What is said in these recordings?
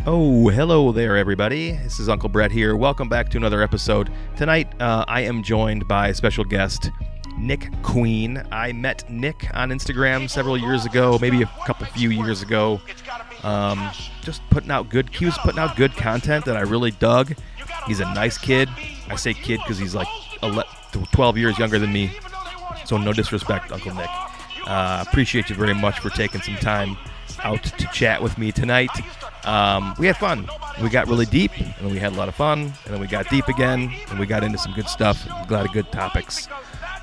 Oh, hello there, everybody. This is Uncle Brett here. Welcome back to another episode. Tonight, I am joined by a special guest, Nick Queen. I met Nick on Instagram several years ago, maybe a few years ago. Just putting out good content that I really dug. He's a nice kid. I say kid because he's like 12 years younger than me. So no disrespect, Uncle Nick. Appreciate you very much for taking some time out to chat with me tonight. We had fun. We got really deep, and then we had a lot of fun, and then we got deep again, and we got into some good stuff, a lot of good topics.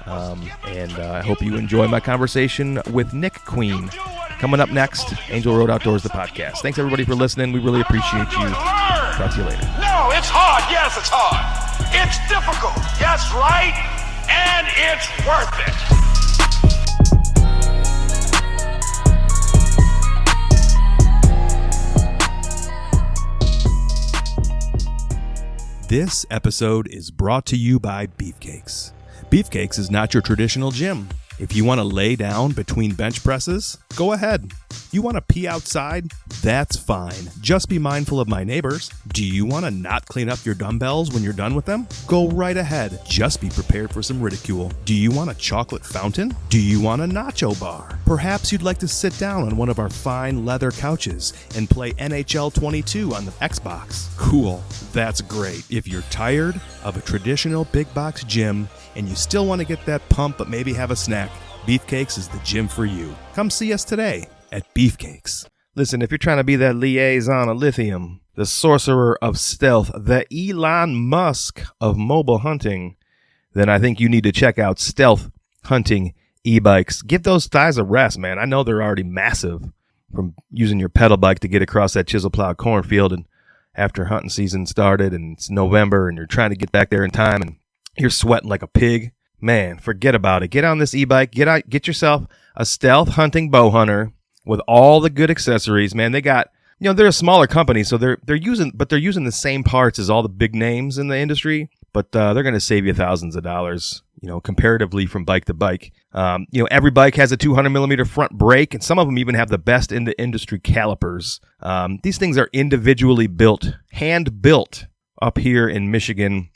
I hope you enjoy my conversation with Nick Queen. Coming up next, Angel Road Outdoors, the podcast. Thanks, everybody, for listening. We really appreciate you. Talk to you later. No, it's hard. Yes, it's hard. It's difficult. Yes, right? And it's worth it. This episode is brought to you by Beefcakes. Beefcakes is not your traditional gym. If you want to lay down between bench presses, go ahead. You want to pee outside? That's fine. Just be mindful of my neighbors. Do you want to not clean up your dumbbells when you're done with them? Go right ahead. Just be prepared for some ridicule. Do you want a chocolate fountain? Do you want a nacho bar? Perhaps you'd like to sit down on one of our fine leather couches and play NHL 22 on the Xbox. Cool. That's great. If you're tired of a traditional big box gym and you still want to get that pump but maybe have a snack, Beefcakes is the gym for you. Come see us today at Beefcakes. Listen, if you're trying to be that liaison of lithium, the sorcerer of stealth, the Elon Musk of mobile hunting, then I think you need to check out Stealth Hunting e-bikes. Give those thighs a rest, man. I know they're already massive from using your pedal bike to get across that chisel plowed cornfield, and after hunting season started and it's November and you're trying to get back there in time and you're sweating like a pig, man, forget about it. Get on this e-bike. Get yourself a Stealth Hunting bow hunter with all the good accessories, man. They got, they're a smaller company, so they're using the same parts as all the big names in the industry, but they're going to save you thousands of dollars, comparatively from bike to bike. Every bike has a 200 millimeter front brake, and some of them even have the best in the industry calipers. These things are individually built, hand built up here in Michigan.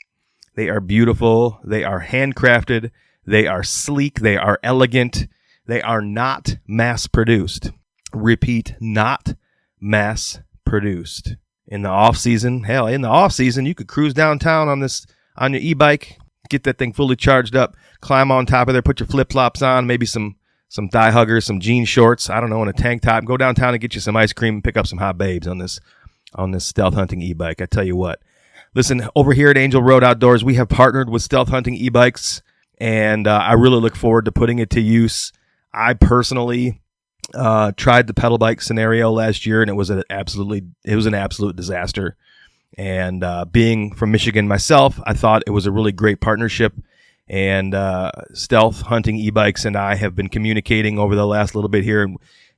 They are beautiful. They are handcrafted. They are sleek. They are elegant. They are not mass-produced. Repeat, not mass-produced. In the off-season, you could cruise downtown on your e-bike, get that thing fully charged up, climb on top of there, put your flip-flops on, maybe some thigh huggers, some jean shorts, I don't know, and a tank top. Go downtown and get you some ice cream and pick up some hot babes on this Stealth Hunting e-bike. I tell you what. Listen, over here at Angel Road Outdoors, we have partnered with Stealth Hunting e-bikes, and I really look forward to putting it to use. I personally tried the pedal bike scenario last year, and it was an absolute disaster. And being from Michigan myself, I thought it was a really great partnership. And Stealth Hunting e-bikes and I have been communicating over the last little bit here,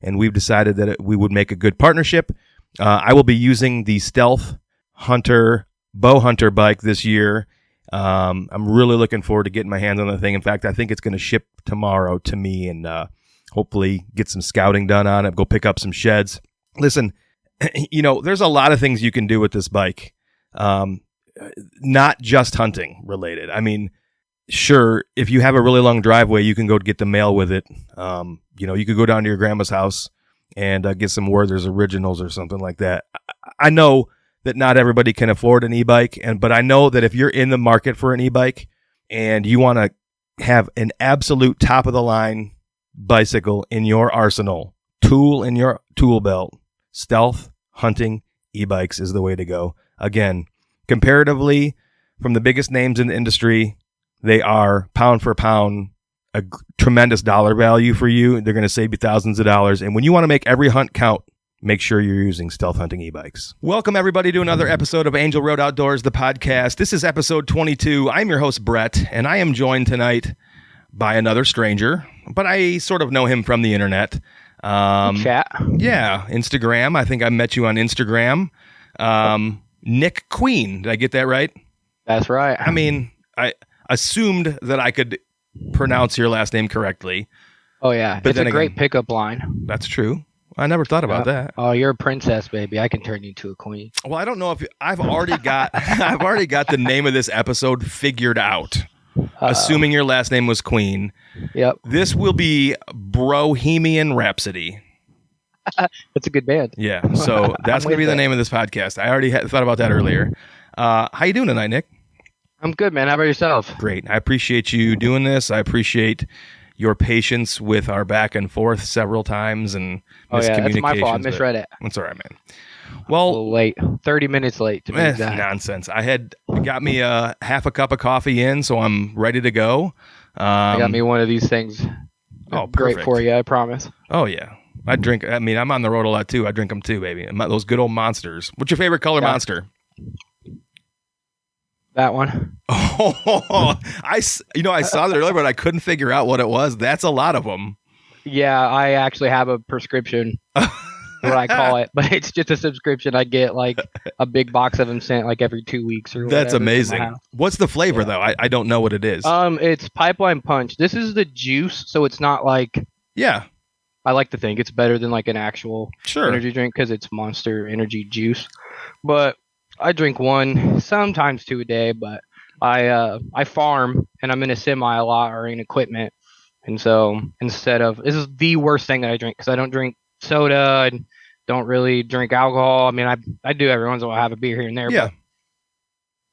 and we've decided that we would make a good partnership. I will be using the Stealth Bow Hunter bike this year. I'm really looking forward to getting my hands on the thing. In fact, I think it's going to ship tomorrow to me, and hopefully get some scouting done on it, go pick up some sheds. Listen, there's a lot of things you can do with this bike, not just hunting related. I mean, sure, if you have a really long driveway, you can go get the mail with it. You could go down to your grandma's house and get some Werther's Originals or something like that. I know that not everybody can afford an e-bike, but I know that if you're in the market for an e-bike and you want to have an absolute top-of-the-line bicycle in your arsenal, tool in your tool belt, Stealth Hunting e-bikes is the way to go. Again, comparatively, from the biggest names in the industry, they are pound for pound a tremendous dollar value for you. They're going to save you thousands of dollars. And when you want to make every hunt count, make sure you're using Stealth Hunting e-bikes. Welcome, everybody, to another episode of Angel Road Outdoors, the podcast. This is episode 22. I'm your host, Brett, and I am joined tonight by another stranger, but I sort of know him from the internet. Chat. Yeah, Instagram. I think I met you on Instagram. Nick Queen. Did I get that right? That's right. I mean, I assumed that I could pronounce your last name correctly. Oh, yeah. But it's a great pickup line. That's true. I never thought about that. Oh, you're a princess, baby. I can turn you into a queen. Well, I don't know if I've already got the name of this episode figured out. Assuming your last name was Queen. Yep. This will be BRO-HEMIAN Rhapsody. That's a good band. Yeah. So that's going to be the name of this podcast. I already thought about that earlier. How you doing tonight, Nick? I'm good, man. How about yourself? Great. I appreciate you doing this. I appreciate your patience with our back and forth several times and miscommunications. That's my fault. I misread it. That's all right, man. Well, a little late. 30 minutes late to be exact. Nonsense. I had got me half a cup of coffee in, so I'm ready to go. I got me one of these things. Oh, perfect. Great for you, I promise. Oh, yeah. I'm on the road a lot, too. I drink them, too, baby. Those good old monsters. What's your favorite color monster? That one. Oh, I saw that earlier, but I couldn't figure out what it was. That's a lot of them. Yeah, I actually have a prescription, what I call it, but it's just a subscription. I get like a big box of them sent like every 2 weeks or whatever. That's amazing. What's the flavor though? I don't know what it is. It's Pipeline Punch. This is the juice, so it's not like. Yeah. I like to think it's better than like an actual energy drink because it's Monster Energy juice, but. I drink one, sometimes two a day, but I farm and I'm in a semi a lot or in equipment. And so this is the worst thing that I drink because I don't drink soda and don't really drink alcohol. I mean, I do every once in a while have a beer here and there. Yeah.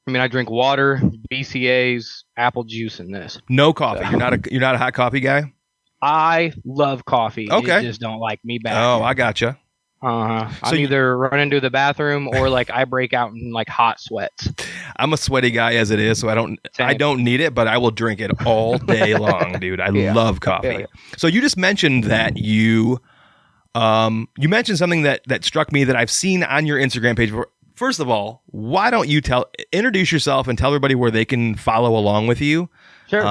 But, I drink water, BCAAs, apple juice, and this. No coffee. So. You're not a hot coffee guy? I love coffee. Okay. You just don't like me back. Oh, I gotcha. I'm either running to the bathroom or like I break out in like hot sweats. I'm a sweaty guy as it is, so I don't need it, but I will drink it all day long, dude. I love coffee. Yeah. So you just mentioned that you mentioned something that struck me that I've seen on your Instagram page. First of all, why don't you introduce yourself and tell everybody where they can follow along with you? Sure.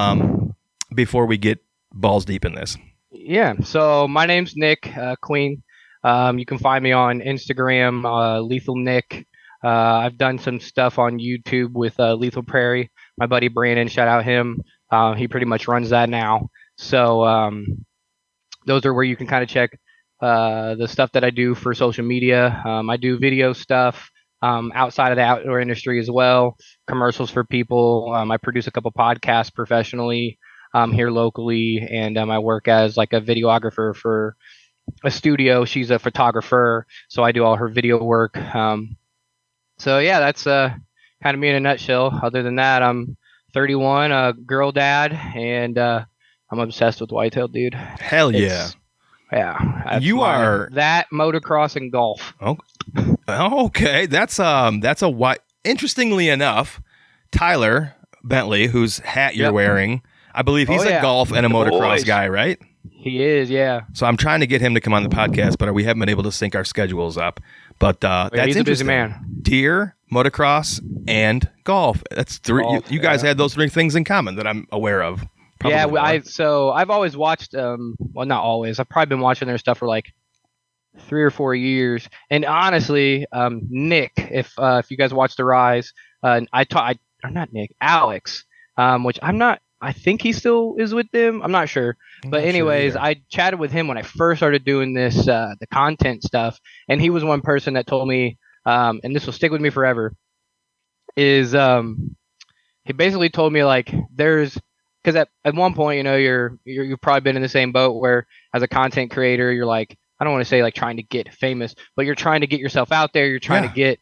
Before we get balls deep in this. Yeah. So my name's Nick Queen. You can find me on Instagram, Lethal Nick. I've done some stuff on YouTube with Lethal Prairie. My buddy Brandon, shout out him. He pretty much runs that now. So those are where you can kind of check the stuff that I do for social media. I do video stuff outside of the outdoor industry as well, commercials for people. I produce a couple podcasts professionally here locally, and I work as like a videographer for a studio. She's a photographer, so I do all her video work. So yeah, that's kind of me in a nutshell. Other than that, I'm 31, a girl dad, and I'm obsessed with whitetail, dude. Hell yeah. Yeah. You are that, motocross and golf. Oh, okay. That's interestingly enough, Tyler Bentley, whose hat you're wearing, I believe he's a golf and a motocross guy, right? He is, yeah. So I'm trying to get him to come on the podcast, but we haven't been able to sync our schedules up. But that's he's interesting. A busy man. Deer, motocross, and golf. That's three. Golf, you guys had those three things in common that I'm aware of. Probably I've always watched. Well, not always. I've probably been watching their stuff for like 3 or 4 years. And honestly, Nick, if you guys watch The Rise, Alex, which I'm not. I think he still is with them. I'm not sure. But anyways, I chatted with him when I first started doing this, the content stuff. And he was one person that told me, and this will stick with me forever, is he basically told me like because at one point, you've probably been in the same boat where as a content creator, you're like, I don't want to say like trying to get famous, but you're trying to get yourself out there. You're trying to get,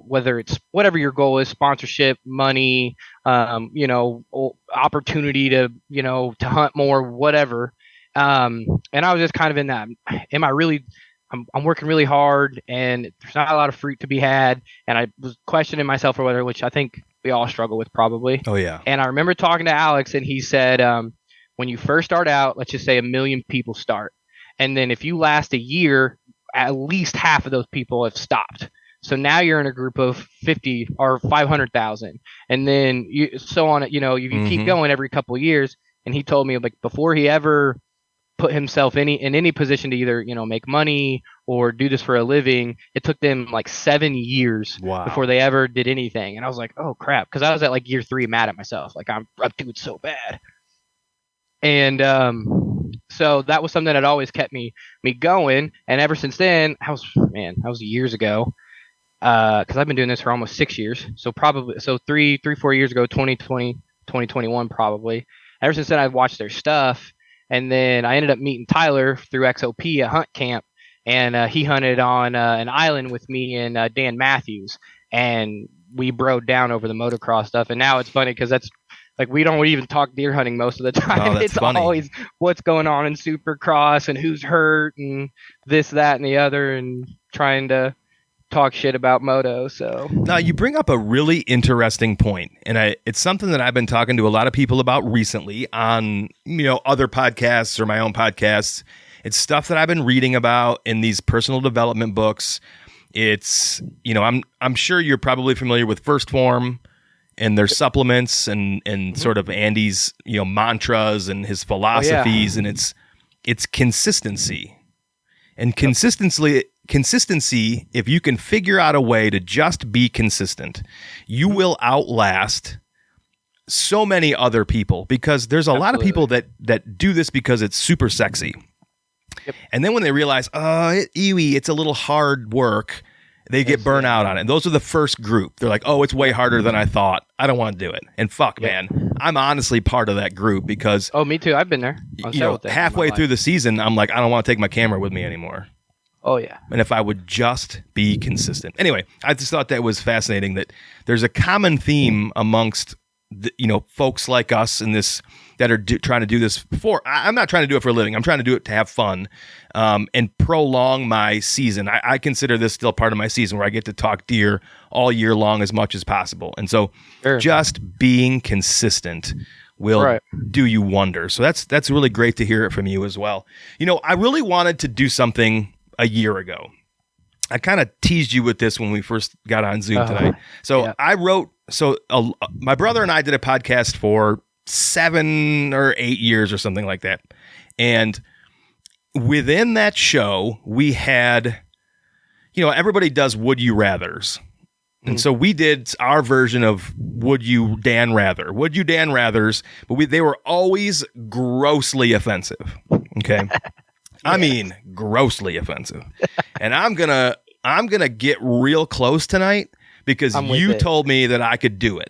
whether it's whatever your goal is, sponsorship, money, opportunity to hunt more, whatever. And I was just kind of in that, I'm working really hard and there's not a lot of fruit to be had. And I was questioning myself or whatever, which I think we all struggle with probably. Oh yeah. And I remember talking to Alex and he said, when you first start out, let's just say 1 million people start. And then if you last a year, at least half of those people have stopped. So now you're in a group of 50 or 500,000. And then you keep going every couple of years. And he told me like before he ever put himself in any position to either, make money or do this for a living, it took them like 7 years before they ever did anything. And I was like, oh crap. Cause I was at like year 3 mad at myself. Like I'm doing so bad. And, So that was something that always kept me going. And ever since then, that was years ago. Because I've been doing this for almost 6 years. So probably 4 years ago, 2020, 2021 probably. Ever since then, I've watched their stuff. And then I ended up meeting Tyler through XOP at hunt camp. And he hunted on an island with me and Dan Matthews. And we broed down over the motocross stuff. And now it's funny because that's like we don't even talk deer hunting most of the time. Oh, it's funny. Always what's going on in Supercross and who's hurt and this, that, and the other, and trying to talk shit about moto. So now you bring up a really interesting point, and it's something that I've been talking to a lot of people about recently on other podcasts or my own podcasts. It's stuff that I've been reading about in these personal development books. It's I'm sure you're probably familiar with First Form and their supplements and sort of Andy's mantras and his philosophies. And it's consistency. And consistency, if you can figure out a way to just be consistent, you will outlast so many other people, because there's a lot of people that do this because it's super sexy. Yep. And then when they realize, it's a little hard work, they get burnt out on it. And those are the first group. They're like, it's way harder than I thought. I don't want to do it. And man, I'm honestly part of that group because... Oh, me too. I've been there. Halfway through the season, I'm like, I don't want to take my camera with me anymore. Oh, yeah. And if I would just be consistent. Anyway, I just thought that was fascinating that there's a common theme amongst folks like us in this that are trying to do this for. I'm not trying to do it for a living. I'm trying to do it to have fun and prolong my season. I consider this still part of my season where I get to talk deer all year long as much as possible. And so just being consistent will do you wonders. So that's really great to hear it from you as well. I really wanted to do something a year ago. I kind of teased you with this when we first got on Zoom tonight. So I wrote, my brother and I did a podcast for 7 or 8 years or something like that. And within that show, we had, everybody does Would You Rathers. And so we did our version of Would You Dan Rather. Would You Dan Rathers, but they were always grossly offensive. Okay. I mean, grossly offensive. And I'm gonna get real close tonight because you told me that I could do it.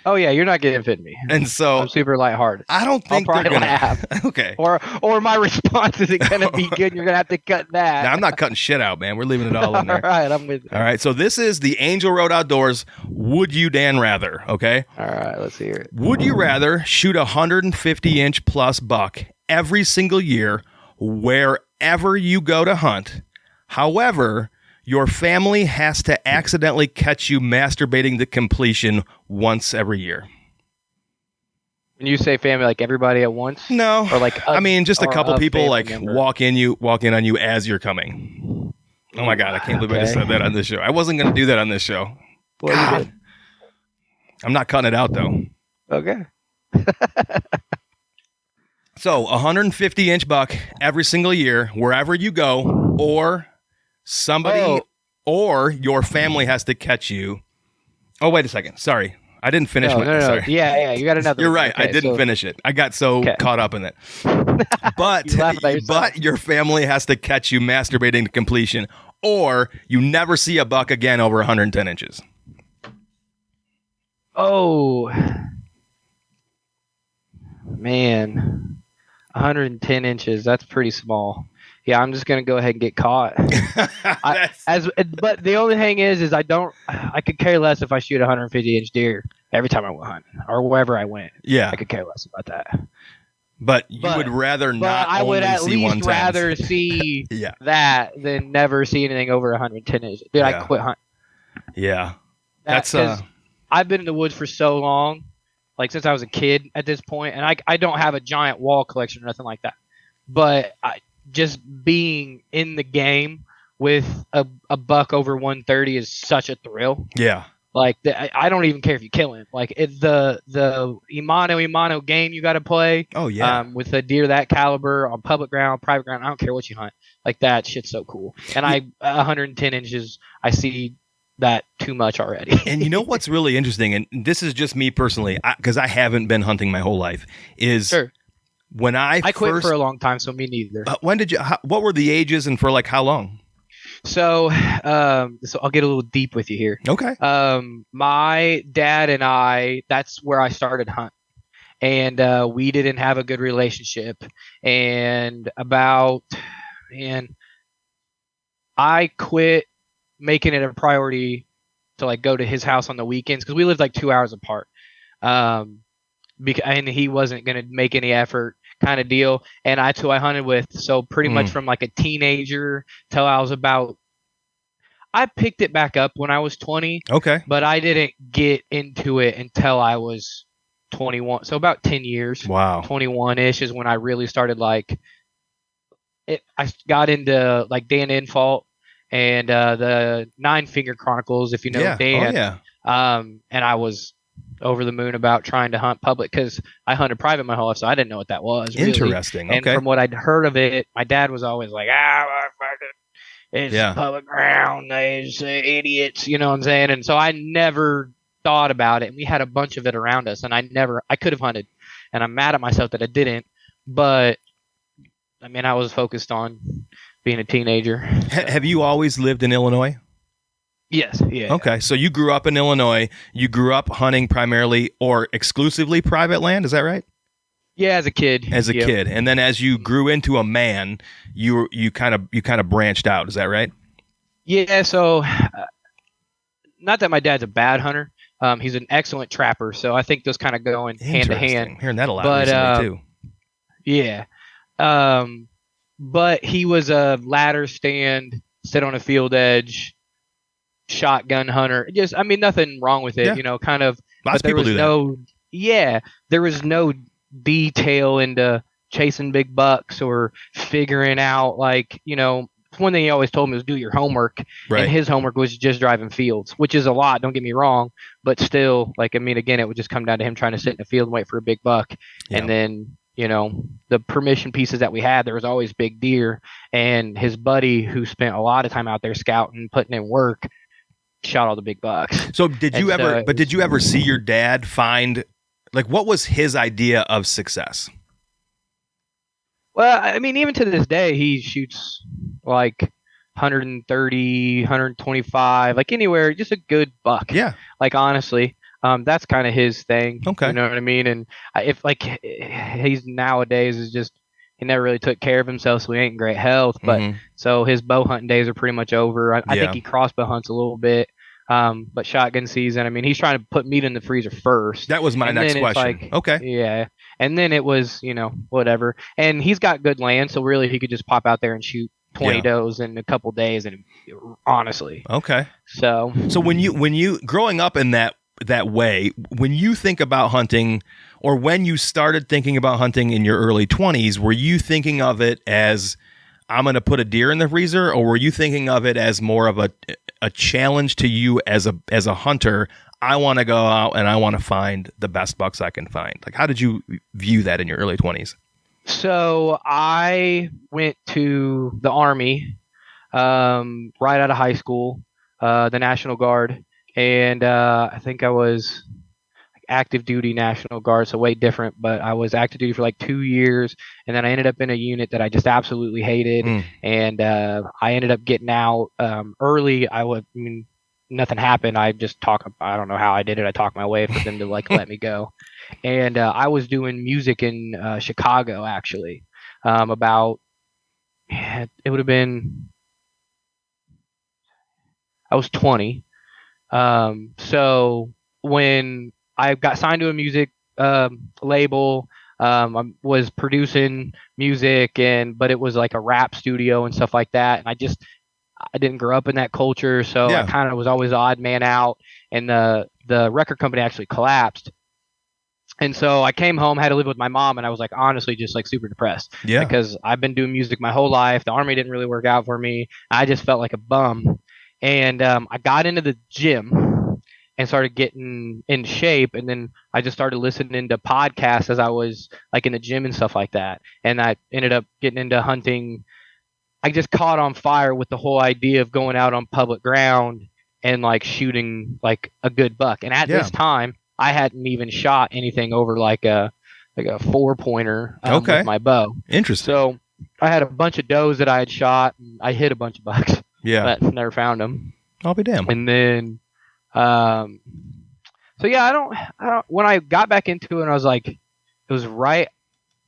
Oh yeah, you're not getting fit me. And so I'm super lighthearted. I don't think they're gonna laugh. Okay. Or my response isn't gonna be good. You're gonna have to cut that. No, I'm not cutting shit out, man. We're leaving it all in there. All right, I'm with you. All right, so this is the Angel Road Outdoors. Would you Dan rather? Okay. All right, let's hear it. Would you rather shoot a 150-inch plus buck every single year wherever you go to hunt? However, your family has to accidentally catch you masturbating to completion once every year. When you say family, like everybody at once? No. Or like just a couple people like walk in on you as you're coming. Oh my God, I can't believe I just said that on this show. I wasn't going to do that on this show. Well, you did. I'm not cutting it out though. Okay. So, 150-inch buck every single year, wherever you go, or somebody or your family has to catch you. Oh, wait a second. Sorry. I didn't finish Sorry. Yeah, you got another. You're right. Okay, I didn't finish it. I got so caught up in it. But your family has to catch you masturbating to completion, or you never see a buck again over 110 inches. Oh, man. 110 inches. That's pretty small. Yeah, I'm just gonna go ahead and get caught. But the only thing is I could care less if I shoot a 150-inch deer every time I went hunting or wherever I went. Yeah, I could care less about that. But you would rather not. I would at least rather see that than never see anything over 110 inches. Dude, I quit hunting. Yeah, that's I've been in the woods for so long, like since I was a kid at this point, and I don't have a giant wall collection or nothing like that, but just being in the game with a buck over 130 is such a thrill. Yeah. Like I don't even care if you kill him. Like it's the Imano game you got to play. Oh yeah. With a deer that caliber on public ground, private ground. I don't care what you hunt. Like that shit's so cool. And 110 inches, I see that too much already. And you know what's really interesting, and this is just me personally, because I haven't been hunting my whole life, is When I quit for a long time, so me neither. When did you? What were the ages, and for like how long? So I'll get a little deep with you here. Okay. My dad and I, that's where I started hunting. And we didn't have a good relationship. And I quit making it a priority to like go to his house on the weekends because we lived like 2 hours apart. And he wasn't going to make any effort kind of deal. And that's who I hunted with. So pretty much from like a teenager till I was I picked it back up when I was 20. Okay. But I didn't get into it until I was 21. So about 10 years. Wow. 21-ish is when I really started like it. I got into like Dan Infault and the Nine Finger Chronicles, if you know Dan. Oh, yeah. And I was over the moon about trying to hunt public because I hunted private my whole life, so I didn't know what that was. Really. Interesting. And okay. from what I'd heard of it, my dad was always like, it's public ground, these idiots, you know what I'm saying? And so I never thought about it. And we had a bunch of it around us, and I could have hunted, and I'm mad at myself that I didn't. But I mean, I was focused on being a teenager. Have you always lived in Illinois? Yes. Yeah. Okay. So you grew up in Illinois. You grew up hunting primarily or exclusively private land. Is that right? Yeah, as a kid. Kid, and then as you grew into a man, you kind of branched out. Is that right? Yeah. So, not that my dad's a bad hunter. He's an excellent trapper. So I think those kind of go in hand to hand. Hearing that a lot recently too. Yeah. But he was a ladder stand, sit on a field edge, shotgun hunter. Just, I mean, nothing wrong with it. You know, kind of. Lots of people do that. There was no detail into chasing big bucks or figuring out, like, you know, one thing he always told me was do your homework. Right. And his homework was just driving fields, which is a lot, don't get me wrong, but still, like, I mean, again, it would just come down to him trying to sit in the field and wait for a big buck. Yeah. And then, you know, the permission pieces that we had, there was always big deer, and his buddy who spent a lot of time out there scouting, putting in work, shot all the big bucks. So did you ever see your dad find, like, what was his idea of success? Well, I mean, even to this day, he shoots like 130, 125, like anywhere, just a good buck. Yeah. Like, honestly, that's kind of his thing. Okay. You know what I mean? And if, like, he's nowadays is just, he never really took care of himself, so he ain't in great health. But so his bow hunting days are pretty much over. I think he crossbow hunts a little bit. But shotgun season, I mean, he's trying to put meat in the freezer first. That was my next question. Like, okay. Yeah. And then it was, you know, whatever. And he's got good land, so really he could just pop out there and shoot 20 does in a couple days, and honestly. Okay. So when you growing up in that way, when you think about hunting, or when you started thinking about hunting in your early 20s, were you thinking of it as, I'm going to put a deer in the freezer, or were you thinking of it as more of a challenge to you as a hunter? I want to go out and I want to find the best bucks I can find. Like, how did you view that in your early 20s? So I went to the Army right out of high school, the National Guard, and I think I was active duty National Guard, so way different, but I was active duty for like 2 years, and then I ended up in a unit that I just absolutely hated, and I ended up getting out early. Nothing happened. I don't know how I did it. I talked my way for them to like let me go. And I was doing music in Chicago, actually. It would have been, I was 20. So when I got signed to a music label, I was producing music, but it was like a rap studio and stuff like that. And I didn't grow up in that culture, so I kind of was always the odd man out, and the record company actually collapsed. And so I came home, had to live with my mom, and I was like, honestly, just like super depressed. Yeah. Because I've been doing music my whole life. The Army didn't really work out for me. I just felt like a bum. And I got into the gym and started getting in shape, and then I just started listening to podcasts as I was like in the gym and stuff like that. And I ended up getting into hunting. I just caught on fire with the whole idea of going out on public ground and like shooting like a good buck. And at this time, I hadn't even shot anything over like a like a 4-pointer Okay. with my bow. Interesting. So I had a bunch of does that I had shot, and I hit a bunch of bucks, Yeah. but never found them. I'll be damned. And then, so yeah, I don't. When I got back into it, I was like, it was right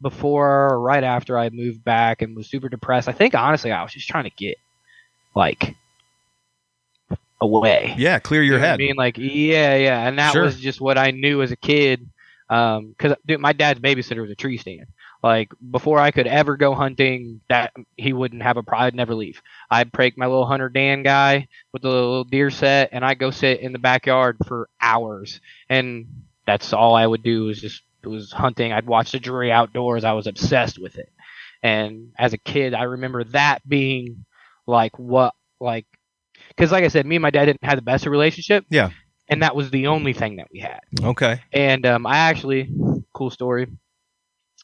before or right after I moved back and was super depressed. I think honestly, I was just trying to get like away. Yeah, clear your You know what head. I mean, like, yeah, and that Sure. was just what I knew as a kid. Because my dad's babysitter was a tree stand. Like before I could ever go hunting, that he wouldn't have I'd never leave. I'd break my little Hunter Dan guy with the little deer set, and I'd go sit in the backyard for hours, and that's all I would do was hunting. I'd watch the Drury Outdoors. I was obsessed with it, and as a kid, I remember that being because like I said, me and my dad didn't have the best of relationship. Yeah. And that was the only thing that we had. Okay. And I actually, cool story,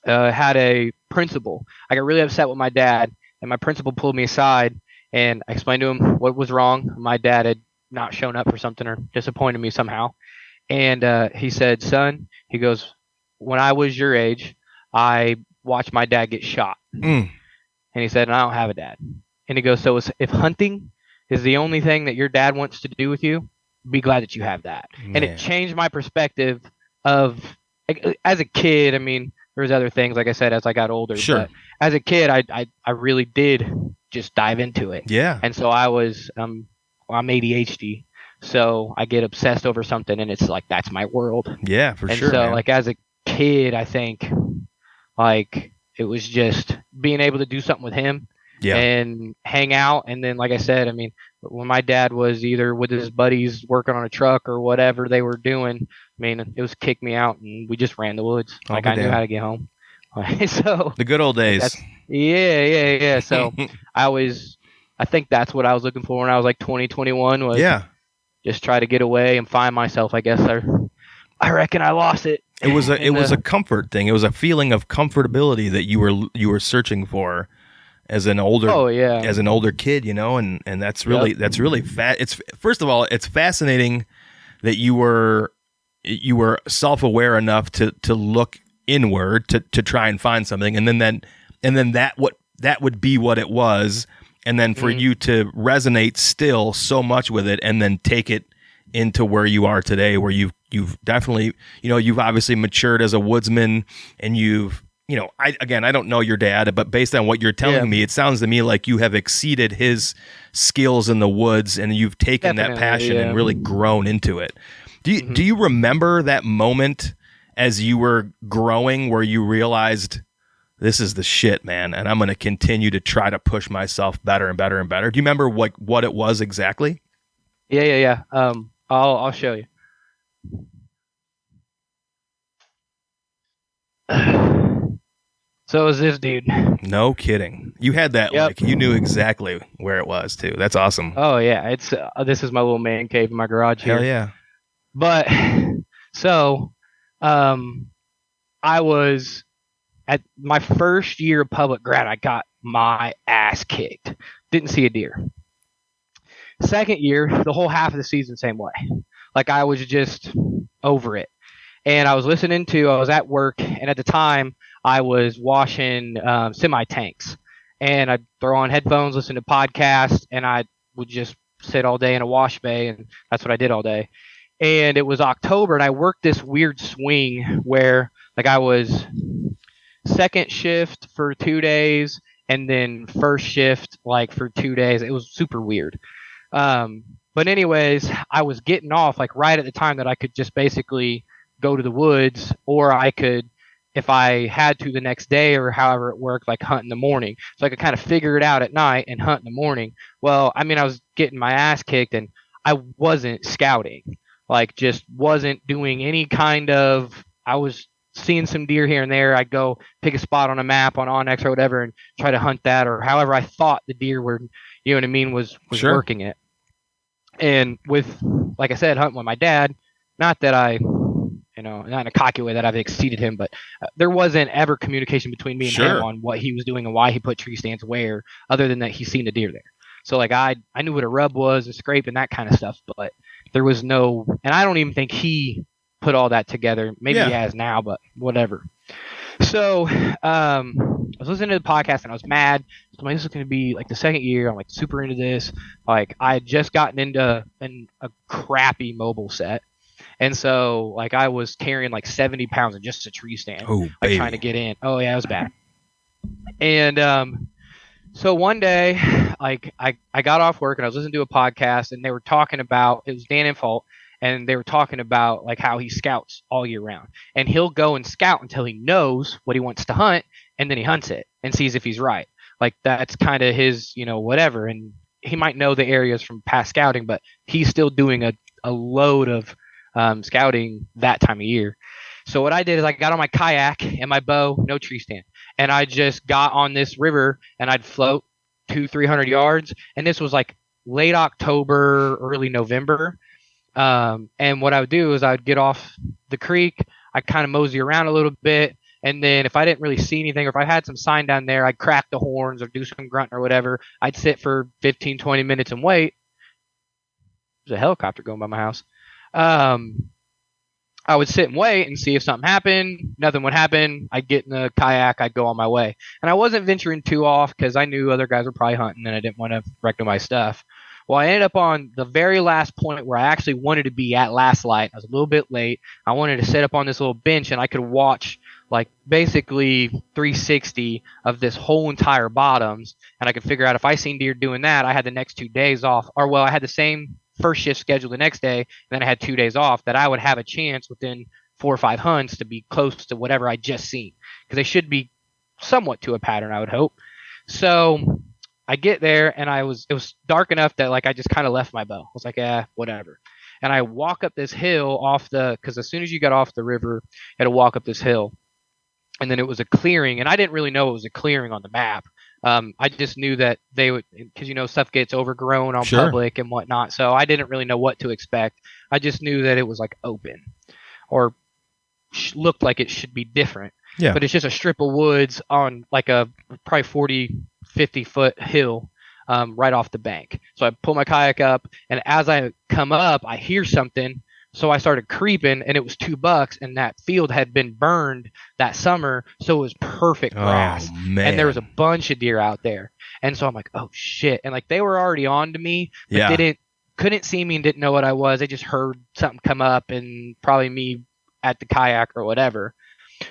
had a principal. I got really upset with my dad, and my principal pulled me aside, and I explained to him what was wrong. My dad had not shown up for something or disappointed me somehow. And he said, son, he goes, when I was your age, I watched my dad get shot. Mm. And he said, and I don't have a dad. And he goes, so if hunting is the only thing that your dad wants to do with you, be glad that you have that. Man. And it changed my perspective of, as a kid, I mean, there was other things, like I said, as I got older. Sure. But as a kid, I really did just dive into it. Yeah. And so I'm ADHD, so I get obsessed over something, and it's like, that's my world. Yeah, for And sure. so, man. like, as a kid, I think, like, it was just being able to do something with him. Yeah. And hang out. And then, like I said, I mean, when my dad was either with his buddies working on a truck or whatever they were doing, I mean, it was kick me out, and we just ran the woods. I'll Like, be I knew damned. how to get home. So The good old days. yeah. So I think that's what I was looking for when I was like 20, 21, was Yeah. just try to get away and find myself. I guess I reckon I lost it. It was a comfort thing. It was a feeling of comfortability that you were searching for as an older kid, you know, and that's really it's first of all, it's fascinating that you were self-aware enough to look inward to try and find something, and then that would be what it was, and then for you to resonate still so much with it, and then take it into where you are today, where you've definitely, you know, you've obviously matured as a woodsman, and you've, you know, I don't know your dad, but based on what you're telling me, it sounds to me like you have exceeded his skills in the woods, and you've taken that passion and really grown into it. Do you remember that moment as you were growing where you realized, this is the shit, man, and I'm going to continue to try to push myself better and better and better? Do you remember what it was exactly? Yeah. I'll show you. So it was this dude. No kidding. You had that, Yep. like, you knew exactly where it was too. That's awesome. Oh yeah, it's this is my little man cave in my garage here. Hell yeah. But so, I was at my first year of public grad. I got my ass kicked. Didn't see a deer. Second year, the whole half of the season, same way. Like, I was just over it. And I was I was at work, and at the time, I was washing semi tanks. And I'd throw on headphones, listen to podcasts, and I would just sit all day in a wash bay, and that's what I did all day. And it was October, and I worked this weird swing where, like, I was second shift for 2 days, and then first shift, like, for 2 days. It was super weird. But anyways, I was getting off, like, right at the time that I could just basically go to the woods, or I could, if I had to the next day or however it worked, like, hunt in the morning. So I could kind of figure it out at night and hunt in the morning. Well, I mean, I was getting my ass kicked, and I wasn't scouting. Like, just wasn't doing any kind of, I was seeing some deer here and there. I'd go pick a spot on a map on Onyx or whatever and try to hunt that, or however I thought the deer were, you know what I mean, was Sure. working it. And with, like I said, hunting with my dad, not that I, you know, not in a cocky way that I've exceeded him, but there wasn't ever communication between me and Sure. him on what he was doing and why he put tree stands where, other than that he's seen the deer there. So, like, I knew what a rub was, a scrape, and that kind of stuff, but there was no, and I don't even think he put all that together. Maybe he has now, but whatever. So I was listening to the podcast and I was mad. So I'm like, this is going to be like the second year. I'm like super into this. Like I had just gotten into a crappy mobile set. And so like I was carrying like 70 pounds in just a tree stand, Oh, like baby. trying to get in. Oh yeah, it was bad. And so one day, like I got off work and I was listening to a podcast and they were talking about, it was Dan Infalt, and they were talking about like how he scouts all year round. And he'll go and scout until he knows what he wants to hunt, and then he hunts it and sees if he's right. Like that's kind of his, whatever. And he might know the areas from past scouting, but he's still doing a load of scouting that time of year. So what I did is I got on my kayak and my bow, no tree stand, and I just got on this river and I'd float 200-300 yards. And this was like late October, early November. And what I would do is I would get off the creek, I'd kind of mosey around a little bit, and then if I didn't really see anything or if I had some sign down there, I'd crack the horns or do some grunting or whatever. I'd sit for 15, 20 minutes and wait. There's a helicopter going by my house. I would sit and wait and see if something happened. Nothing would happen. I'd get in the kayak. I'd go on my way. And I wasn't venturing too off because I knew other guys were probably hunting and I didn't want to wreck my stuff. Well, I ended up on the very last point where I actually wanted to be at last light. I was a little bit late. I wanted to sit up on this little bench and I could watch like basically 360 of this whole entire bottoms. And I could figure out if I seen deer doing that, I had the next 2 days off. Or, well, I had the same first shift scheduled the next day, and then I had 2 days off, that I would have a chance within 4 or 5 hunts to be close to whatever I just seen, because they should be somewhat to a pattern, I would hope. So I get there and it was dark enough that like I just kind of left my bow. I was like, whatever. And I walk up this hill because as soon as you got off the river, you had to walk up this hill, and then it was a clearing, and I didn't really know it was a clearing on the map. I just knew that they would, because stuff gets overgrown on public and whatnot. So I didn't really know what to expect. I just knew that it was like open, or looked like it should be different. Yeah. But it's just a strip of woods on like a probably 40, 50 foot hill, right off the bank. So I pull my kayak up, and as I come up, I hear something. So I started creeping, and it was 2 bucks, and that field had been burned that summer, so it was perfect grass. Oh, man. And there was a bunch of deer out there. And so I'm like, oh shit. And like they were already on to me, but couldn't see me and didn't know what I was. They just heard something come up and probably me at the kayak or whatever.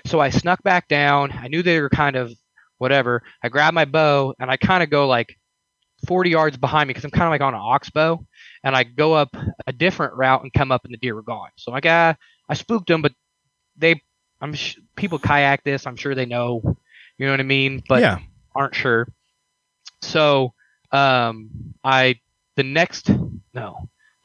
So I snuck back down. I knew they were kind of whatever. I grabbed my bow and I kind of go like 40 yards behind me because I'm kind of like on an oxbow, and I go up a different route and come up and the deer were gone. So I'm like, I spooked them, but people kayak this. I'm sure they know, you know what I mean? But aren't sure. So, was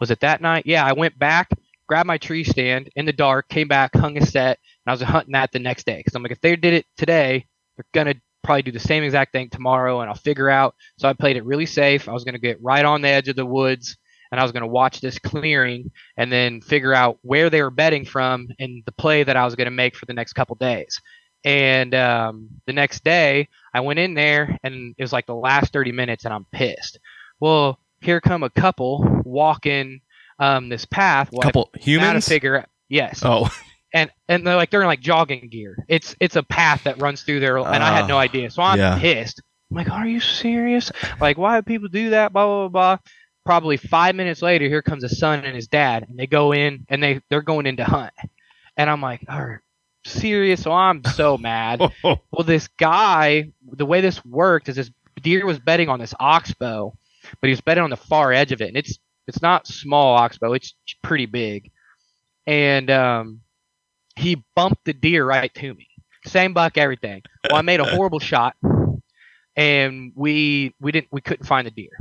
it that night? Yeah. I went back, grabbed my tree stand in the dark, came back, hung a set, and I was hunting that the next day. Cause I'm like, if they did it today, they're going to probably do the same exact thing tomorrow, and I'll figure out. So I played it really safe. I was going to get right on the edge of the woods, and I was going to watch this clearing and then figure out where they were bedding from and the play that I was going to make for the next couple days. And the next day I went in there, and it was like the last 30 minutes, and I'm pissed. Well, here come a couple walking this path. Well, couple humans? To figure out, yes. Oh. And they're in like jogging gear. It's a path that runs through there, and I had no idea. So I'm pissed. I'm like, are you serious? Like, why do people do that? Blah, blah, blah, blah. Probably 5 minutes later, here comes a son and his dad, and they go in, and they're going in to hunt. And I'm like, are you serious? So I'm so mad. Well, this guy, the way this worked is this deer was bedding on this oxbow, but he was bedding on the far edge of it. And it's not small oxbow. It's pretty big. And he bumped the deer right to me. Same buck, everything. Well, I made a horrible shot, and we couldn't find the deer.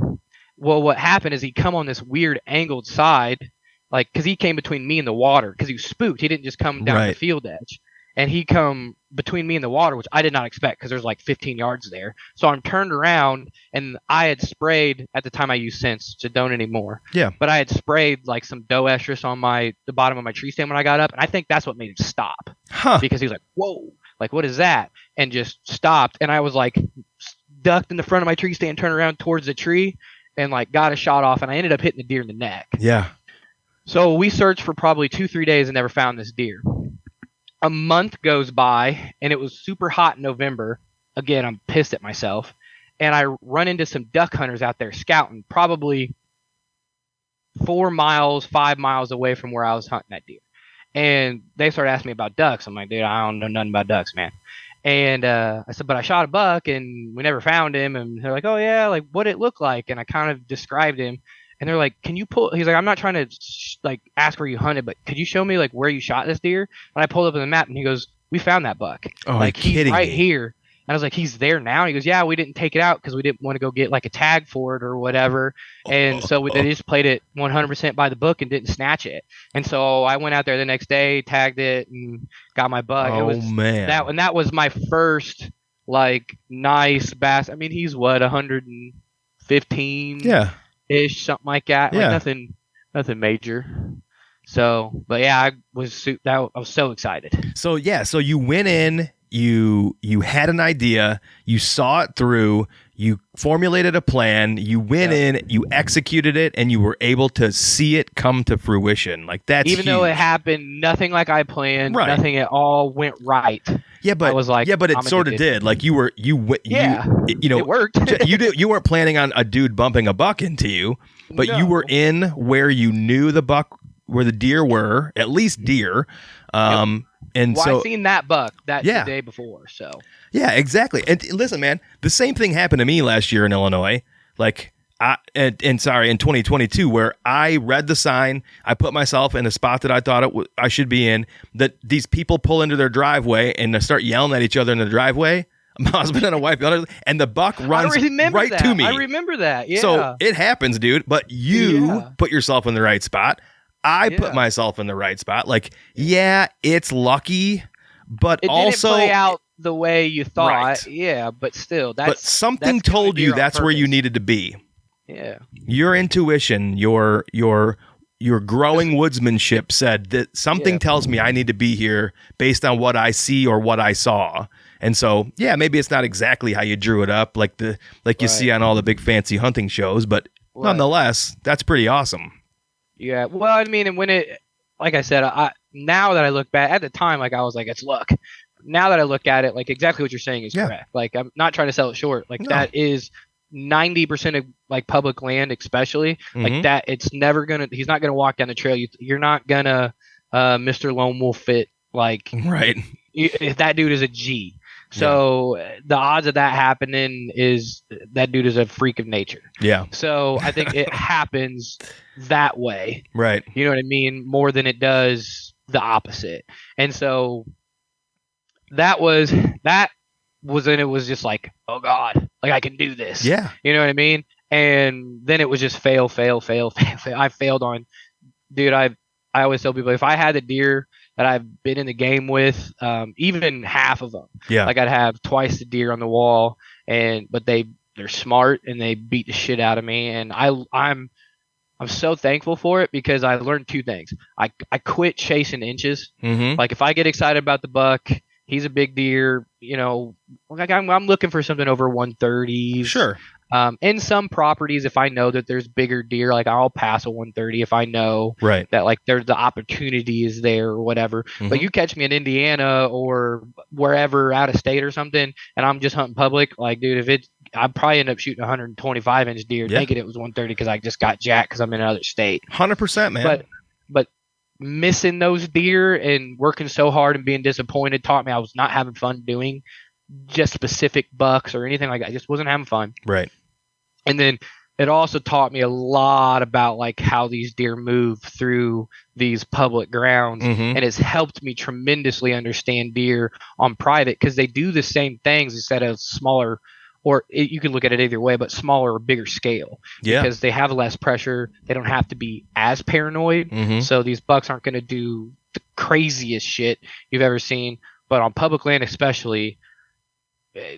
Well, what happened is he come on this weird angled side, like, because he came between me and the water, because he was spooked. He didn't just come down the field edge. And he come between me and the water, which I did not expect, because there's like 15 yards there. So I'm turned around, and I had sprayed, at the time I used scents, so don't anymore. Yeah. But I had sprayed like some doe estrus on the bottom of my tree stand when I got up, and I think that's what made him stop. Huh. Because he was like, whoa, like, what is that? And just stopped. And I was like ducked in the front of my tree stand, turned around towards the tree, and like got a shot off, and I ended up hitting the deer in the neck. Yeah. So we searched for probably 2-3 days and never found this deer. a month goes by, and it was super hot in November. Again, I'm pissed at myself. And I run into some duck hunters out there scouting, probably 4 miles, 5 miles away from where I was hunting that deer. And they started asking me about ducks. I'm like, dude, I don't know nothing about ducks, man. And I said, but I shot a buck and we never found him. And they're like, oh, yeah, like what it looked like. And I kind of described him. And they're like, can you pull? He's like, I'm not trying to like ask where you hunted, but could you show me like where you shot this deer? And I pulled up on the map and he goes, we found that buck. Oh, like he's right me? here. And I was like, he's there now. And he goes, yeah, we didn't take it out because we didn't want to go get like a tag for it or whatever. And so they just played it 100% by the book and didn't snatch it. And so I went out there the next day, tagged it, and got my buck. Oh, man. That was my first like nice bass. I mean, he's what, 115? Yeah. Ish, something like that. Yeah. Like nothing major. So, but yeah, I was so excited. So you went in, you had an idea, you saw it through, you formulated a plan, you went in, you executed it, and you were able to see it come to fruition. Like that's even huge. though it happened, nothing like I planned, nothing at all went right. Yeah, but I was like, but it sort of did. Like you know, it worked. you weren't planning on a dude bumping a buck into you, but you were in where you knew where the deer were, at least deer. And so I seen that buck the day before. So yeah, exactly. And listen, man, the same thing happened to me last year in Illinois. Like in 2022, where I read the sign, I put myself in a spot that I thought I should be in. That these people pull into their driveway and they start yelling at each other in the driveway. My husband and a wife, and the buck runs right to me. I remember that. Yeah. So it happens, dude. But you put yourself in the right spot. I put myself in the right spot. Like, yeah, it's lucky, but it also didn't play out the way you thought. Right. Yeah, but still, but something told you that's where you needed to be. Yeah, your intuition, your growing woodsmanship said that something tells me I need to be here based on what I see or what I saw. And so, yeah, maybe it's not exactly how you drew it up, like you see on all the big fancy hunting shows, but nonetheless, that's pretty awesome. Yeah, well, I mean, and when it, like I said, now that I look back at the time, like I was like, it's luck. Now that I look at it, like exactly what you're saying is correct. Like I'm not trying to sell it short. Like that is 90% of like public land, especially like that. It's never he's not gonna walk down the trail. You're not gonna Mr. Lone Wolf it like right. If that dude is a G. So the odds of that happening is that dude is a freak of nature. Yeah. So I think it happens that way. Right. You know what I mean? More than it does the opposite. And so that was and it was just like, oh God, like I can do this. Yeah. You know what I mean? And then it was just fail. I failed on, dude. I always tell people if I had the deer that I've been in the game with, even half of them, like I'd have twice the deer on the wall, but they're smart and they beat the shit out of me, and I'm so thankful for it because I learned two things. I quit chasing inches. Like if I get excited about the buck, he's a big deer, you know, like I'm looking for something over 130s. Sure. In some properties, if I know that there's bigger deer, like I'll pass a 130 if I know that like there's the opportunity is there or whatever. But you catch me in Indiana or wherever out of state or something, and I'm just hunting public, like dude, I'd probably end up shooting 125-inch deer, thinking it was 130 because I just got jacked because I'm in another state. 100%, man. But missing those deer and working so hard and being disappointed taught me I was not having fun doing just specific bucks or anything like that. I just wasn't having fun. Right. And then it also taught me a lot about like how these deer move through these public grounds, and it's helped me tremendously understand deer on private because they do the same things instead of smaller, or you can look at it either way, but smaller or bigger scale. Yeah. Because they have less pressure. They don't have to be as paranoid. So these bucks aren't going to do the craziest shit you've ever seen. But on public land especially,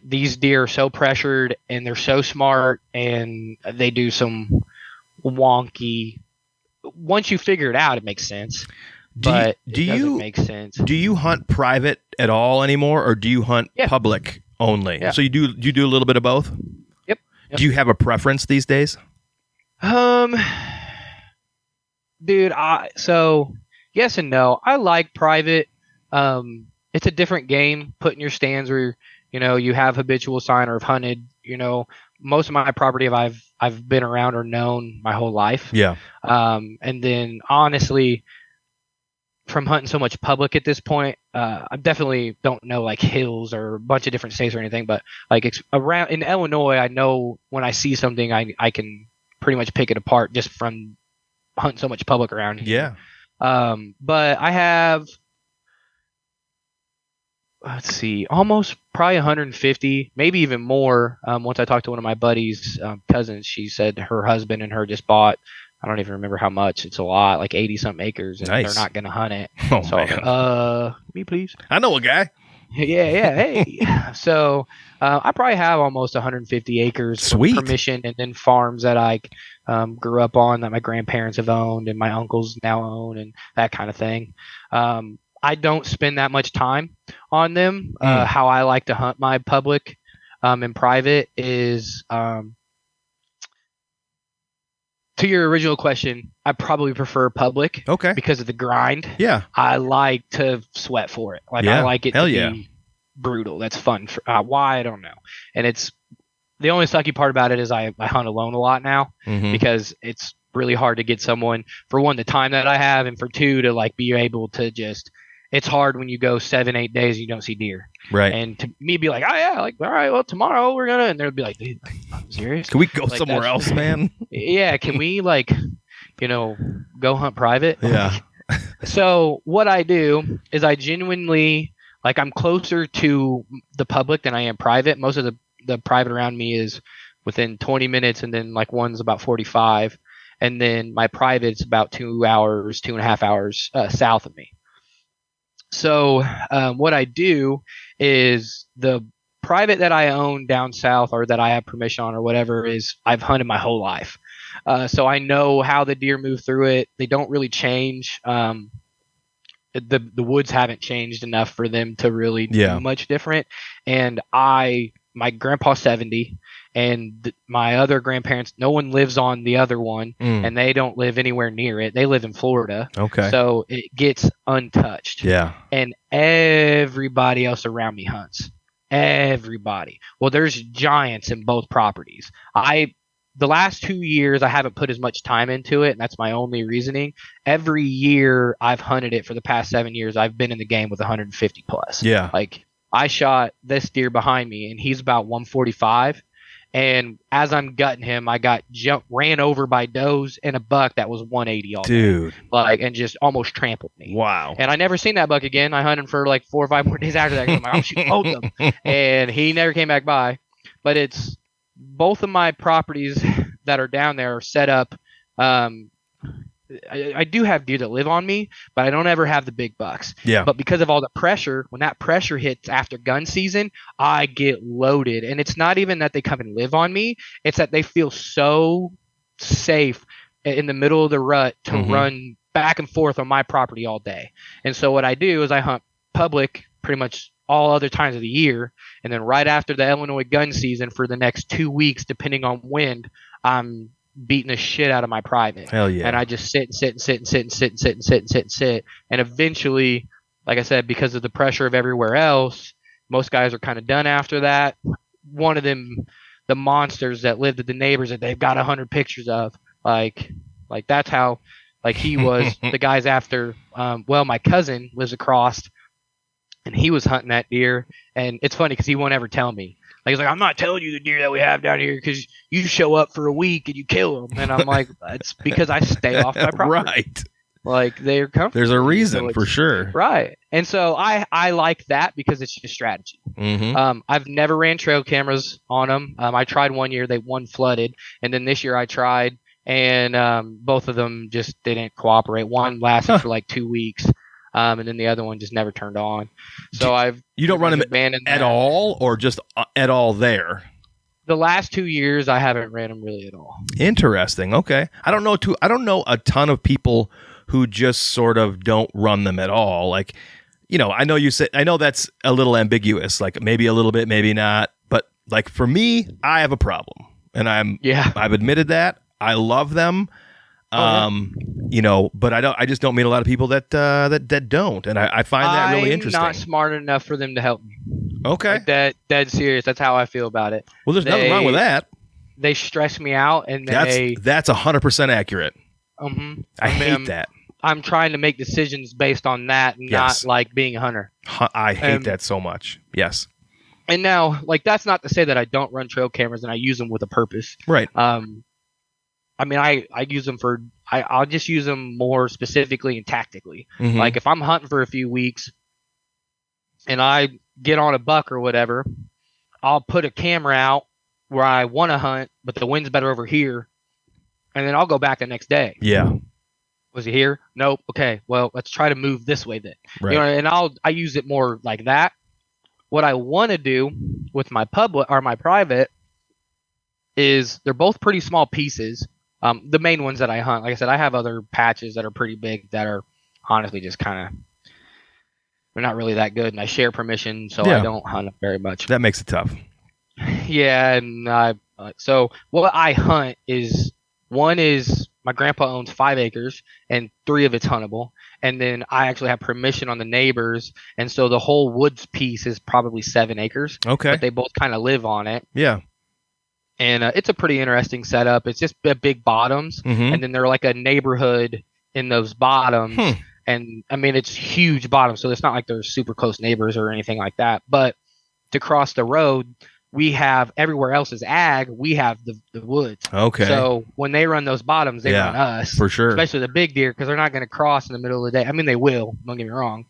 these deer are so pressured and they're so smart and they do some wonky. Once you figure it out, it makes sense. But it doesn't make sense. Do you hunt private at all anymore, or do you hunt public only? Yeah. So you do a little bit of both? Yep. Do you have a preference these days? Dude, so yes and no. I like private, it's a different game putting your stands where, you have habitual sign or have hunted, most of my property I've been around or known my whole life. Yeah. And then honestly, from hunting so much public at this point, I definitely don't know like hills or a bunch of different states or anything, but like around in Illinois, I know when I see something, I can pretty much pick it apart just from hunting so much public around here. Yeah. But I have, let's see, almost probably 150, maybe even more. Once I talked to one of my buddies' cousins, she said her husband and her just bought, I don't even remember how much. It's a lot, like 80 something acres, and Nice. they're not going to hunt it. Oh, So, man. me please. I know a guy. Yeah, hey. So, I probably have almost 150 acres from Sweet. permission, and then farms that I grew up on that my grandparents have owned and my uncles now own and that kind of thing. I don't spend that much time on them. How I like to hunt my public and private is, to your original question, I probably prefer public. Okay. Because of the grind. Yeah. I like to sweat for it. Like Yeah. I like it Hell to yeah. be brutal. That's fun. Why I don't know. And it's the only sucky part about it is I hunt alone a lot now Mhm. because it's really hard to get someone, for one, the time that I have, and for two, to like be able to just. It's hard when you go 7-8 days and you don't see deer. Right. And to me be like, oh yeah, like all right, well tomorrow we're gonna, and they'll be like, dude, I'm serious. Can we go Like, somewhere that's- else, man? Yeah, can we like, go hunt private? Yeah. So what I do is I genuinely like I'm closer to the public than I am private. Most of the private around me is within 20 minutes, and then like one's about 45, and then my private's about 2.5 hours south of me. So what I do is the private that I own down south, or that I have permission on or whatever, is I've hunted my whole life. So I know how the deer move through it. They don't really change. The woods haven't changed enough for them to really do much different. And my grandpa's 70, and my other grandparents, no one lives on the other one, and they don't live anywhere near it. They live in Florida. Okay. So it gets untouched. Yeah. And everybody else around me hunts. Everybody. Well, there's giants in both properties. The last 2 years, I haven't put as much time into it, and that's my only reasoning. Every year I've hunted it for the past 7 years, I've been in the game with 150 plus. Yeah. Like, I shot this deer behind me, and he's about 145. And as I'm gutting him, I got ran over by does and a buck that was 180 all day. Dude. Like, and just almost trampled me. Wow. And I never seen that buck again. I hunted for like 4 or 5 more days after that. I'm like, I'll shoot both of them. And he never came back by. But it's both of my properties that are down there are set up. I do have deer that live on me, but I don't ever have the big bucks. Yeah. But because of all the pressure, when that pressure hits after gun season, I get loaded. And it's not even that they come and live on me. It's that they feel so safe in the middle of the rut to run back and forth on my property all day. And so what I do is I hunt public pretty much all other times of the year. And then right after the Illinois gun season for the next 2 weeks, depending on wind, I'm beating the shit out of my private. Hell yeah. And I just sit. And eventually, like I said, because of the pressure of everywhere else, most guys are kind of done after that. One of them, the monsters that lived at the neighbors that they've got 100 pictures of, like that's how, like he was the guys after, my cousin lives across, and he was hunting that deer. And it's funny because he won't ever tell me. Like, he's like, I'm not telling you the deer that we have down here because you show up for a week and you kill them. And I'm like, it's because I stay off my property. Right. Like, they're comfortable. There's a reason So for sure. Right. And so I like that because it's just strategy. I've never ran trail cameras on them. I tried one year. One flooded. And then this year I tried, and both of them just didn't cooperate. One lasted for like 2 weeks. And then the other one just never turned on. So You don't run them abandoned at that. all, or just at all there? The last 2 years, I haven't ran them really at all. Interesting. Okay. I don't know a ton of people who just sort of don't run them at all. Like, I know that's a little ambiguous, like maybe a little bit, maybe not. But like for me, I have a problem, and I've admitted that. I love them. But I just don't meet a lot of people that don't, and I find that really interesting. I'm not smart enough for them to help me. Okay. Like dead serious. That's how I feel about it. Well, there's nothing wrong with that. They stress me out, and that's 100% accurate. I hate that. I'm trying to make decisions based on that, and not like being a hunter. I hate that so much. Yes. And now, like, that's not to say that I don't run trail cameras and I use them with a purpose. Right. I mean, I use them for. I'll just use them more specifically and tactically. Like if I'm hunting for a few weeks, and I get on a buck or whatever, I'll put a camera out where I want to hunt, but the wind's better over here, and then I'll go back the next day. Yeah. Was he here? Nope. Okay. Well, let's try to move this way then. Right. And I use it more like that. What I want to do with my public or my private is they're both pretty small pieces. The main ones that I hunt, like I said, I have other patches that are pretty big that are honestly just kind of, they're not really that good, and I share permission, so I don't hunt them very much. That makes it tough. Yeah, and so what I hunt is, one is my grandpa owns 5 acres, and 3 of it's huntable, and then I actually have permission on the neighbors, and so the whole woods piece is probably 7 acres. Okay. But they both kind of live on it. Yeah. And it's a pretty interesting setup. It's just big bottoms, and then they're like a neighborhood in those bottoms. And I mean, it's huge bottoms, so it's not like they're super close neighbors or anything like that. But to cross the road, we have everywhere else is ag. We have the woods. Okay. So when they run those bottoms, they run us for sure. Especially the big deer, because they're not going to cross in the middle of the day. I mean, they will. Don't get me wrong.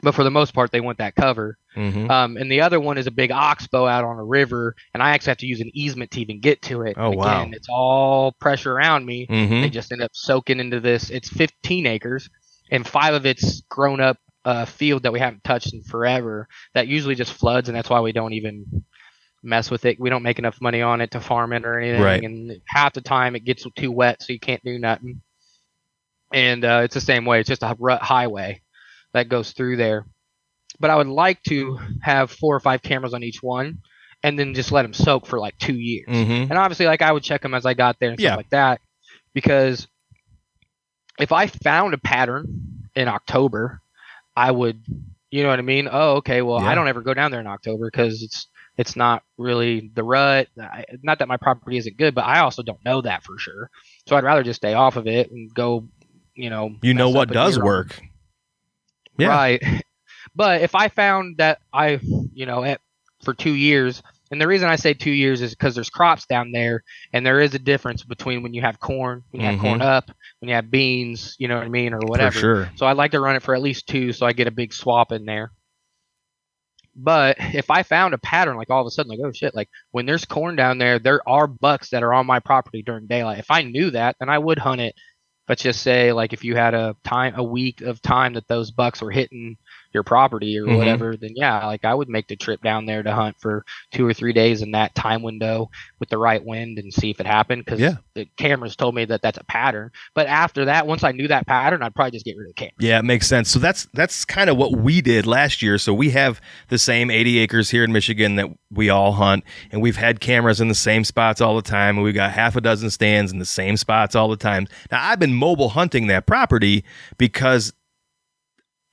But for the most part, they want that cover. And the other one is a big oxbow out on a river, and I actually have to use an easement to even get to it. Oh, Again, wow. It's all pressure around me. They just end up soaking into this. It's 15 acres, and 5 of it's grown up field that we haven't touched in forever that usually just floods, and that's why we don't even mess with it. We don't make enough money on it to farm it or anything. Right. And half the time it gets too wet, so you can't do nothing. And it's the same way. It's just a rut highway that goes through there. But I would like to have 4 or 5 cameras on each one, and then just let them soak for like 2 years. And obviously, like, I would check them as I got there and stuff like that, because if I found a pattern in October, I would, you know what I mean? Oh, okay. Well, I don't ever go down there in October because it's not really the rut. Not that my property isn't good, but I also don't know that for sure. So I'd rather just stay off of it and go, what does work. Yeah. Right. But if I found that for 2 years, and the reason I say 2 years is because there's crops down there, and there is a difference between when you have corn, when you have corn up, when you have beans, you know what I mean, or whatever. For sure. So I'd like to run it for at least 2, so I get a big swap in there. But if I found a pattern, like all of a sudden, like, oh shit, like when there's corn down there, there are bucks that are on my property during daylight. If I knew that, then I would hunt it. Let's just say, like, if you had a week of time that those bucks were hitting your property or whatever, then like I would make the trip down there to hunt for 2 or 3 days in that time window with the right wind and see if it happened, because the cameras told me that that's a pattern. But after that, once I knew that pattern, I'd probably just get rid of the camera. Yeah, it makes sense. So that's kind of what we did last year. So we have the same 80 acres here in Michigan that we all hunt, and we've had cameras in the same spots all the time, and we've got half a dozen stands in the same spots all the time. Now, I've been mobile hunting that property because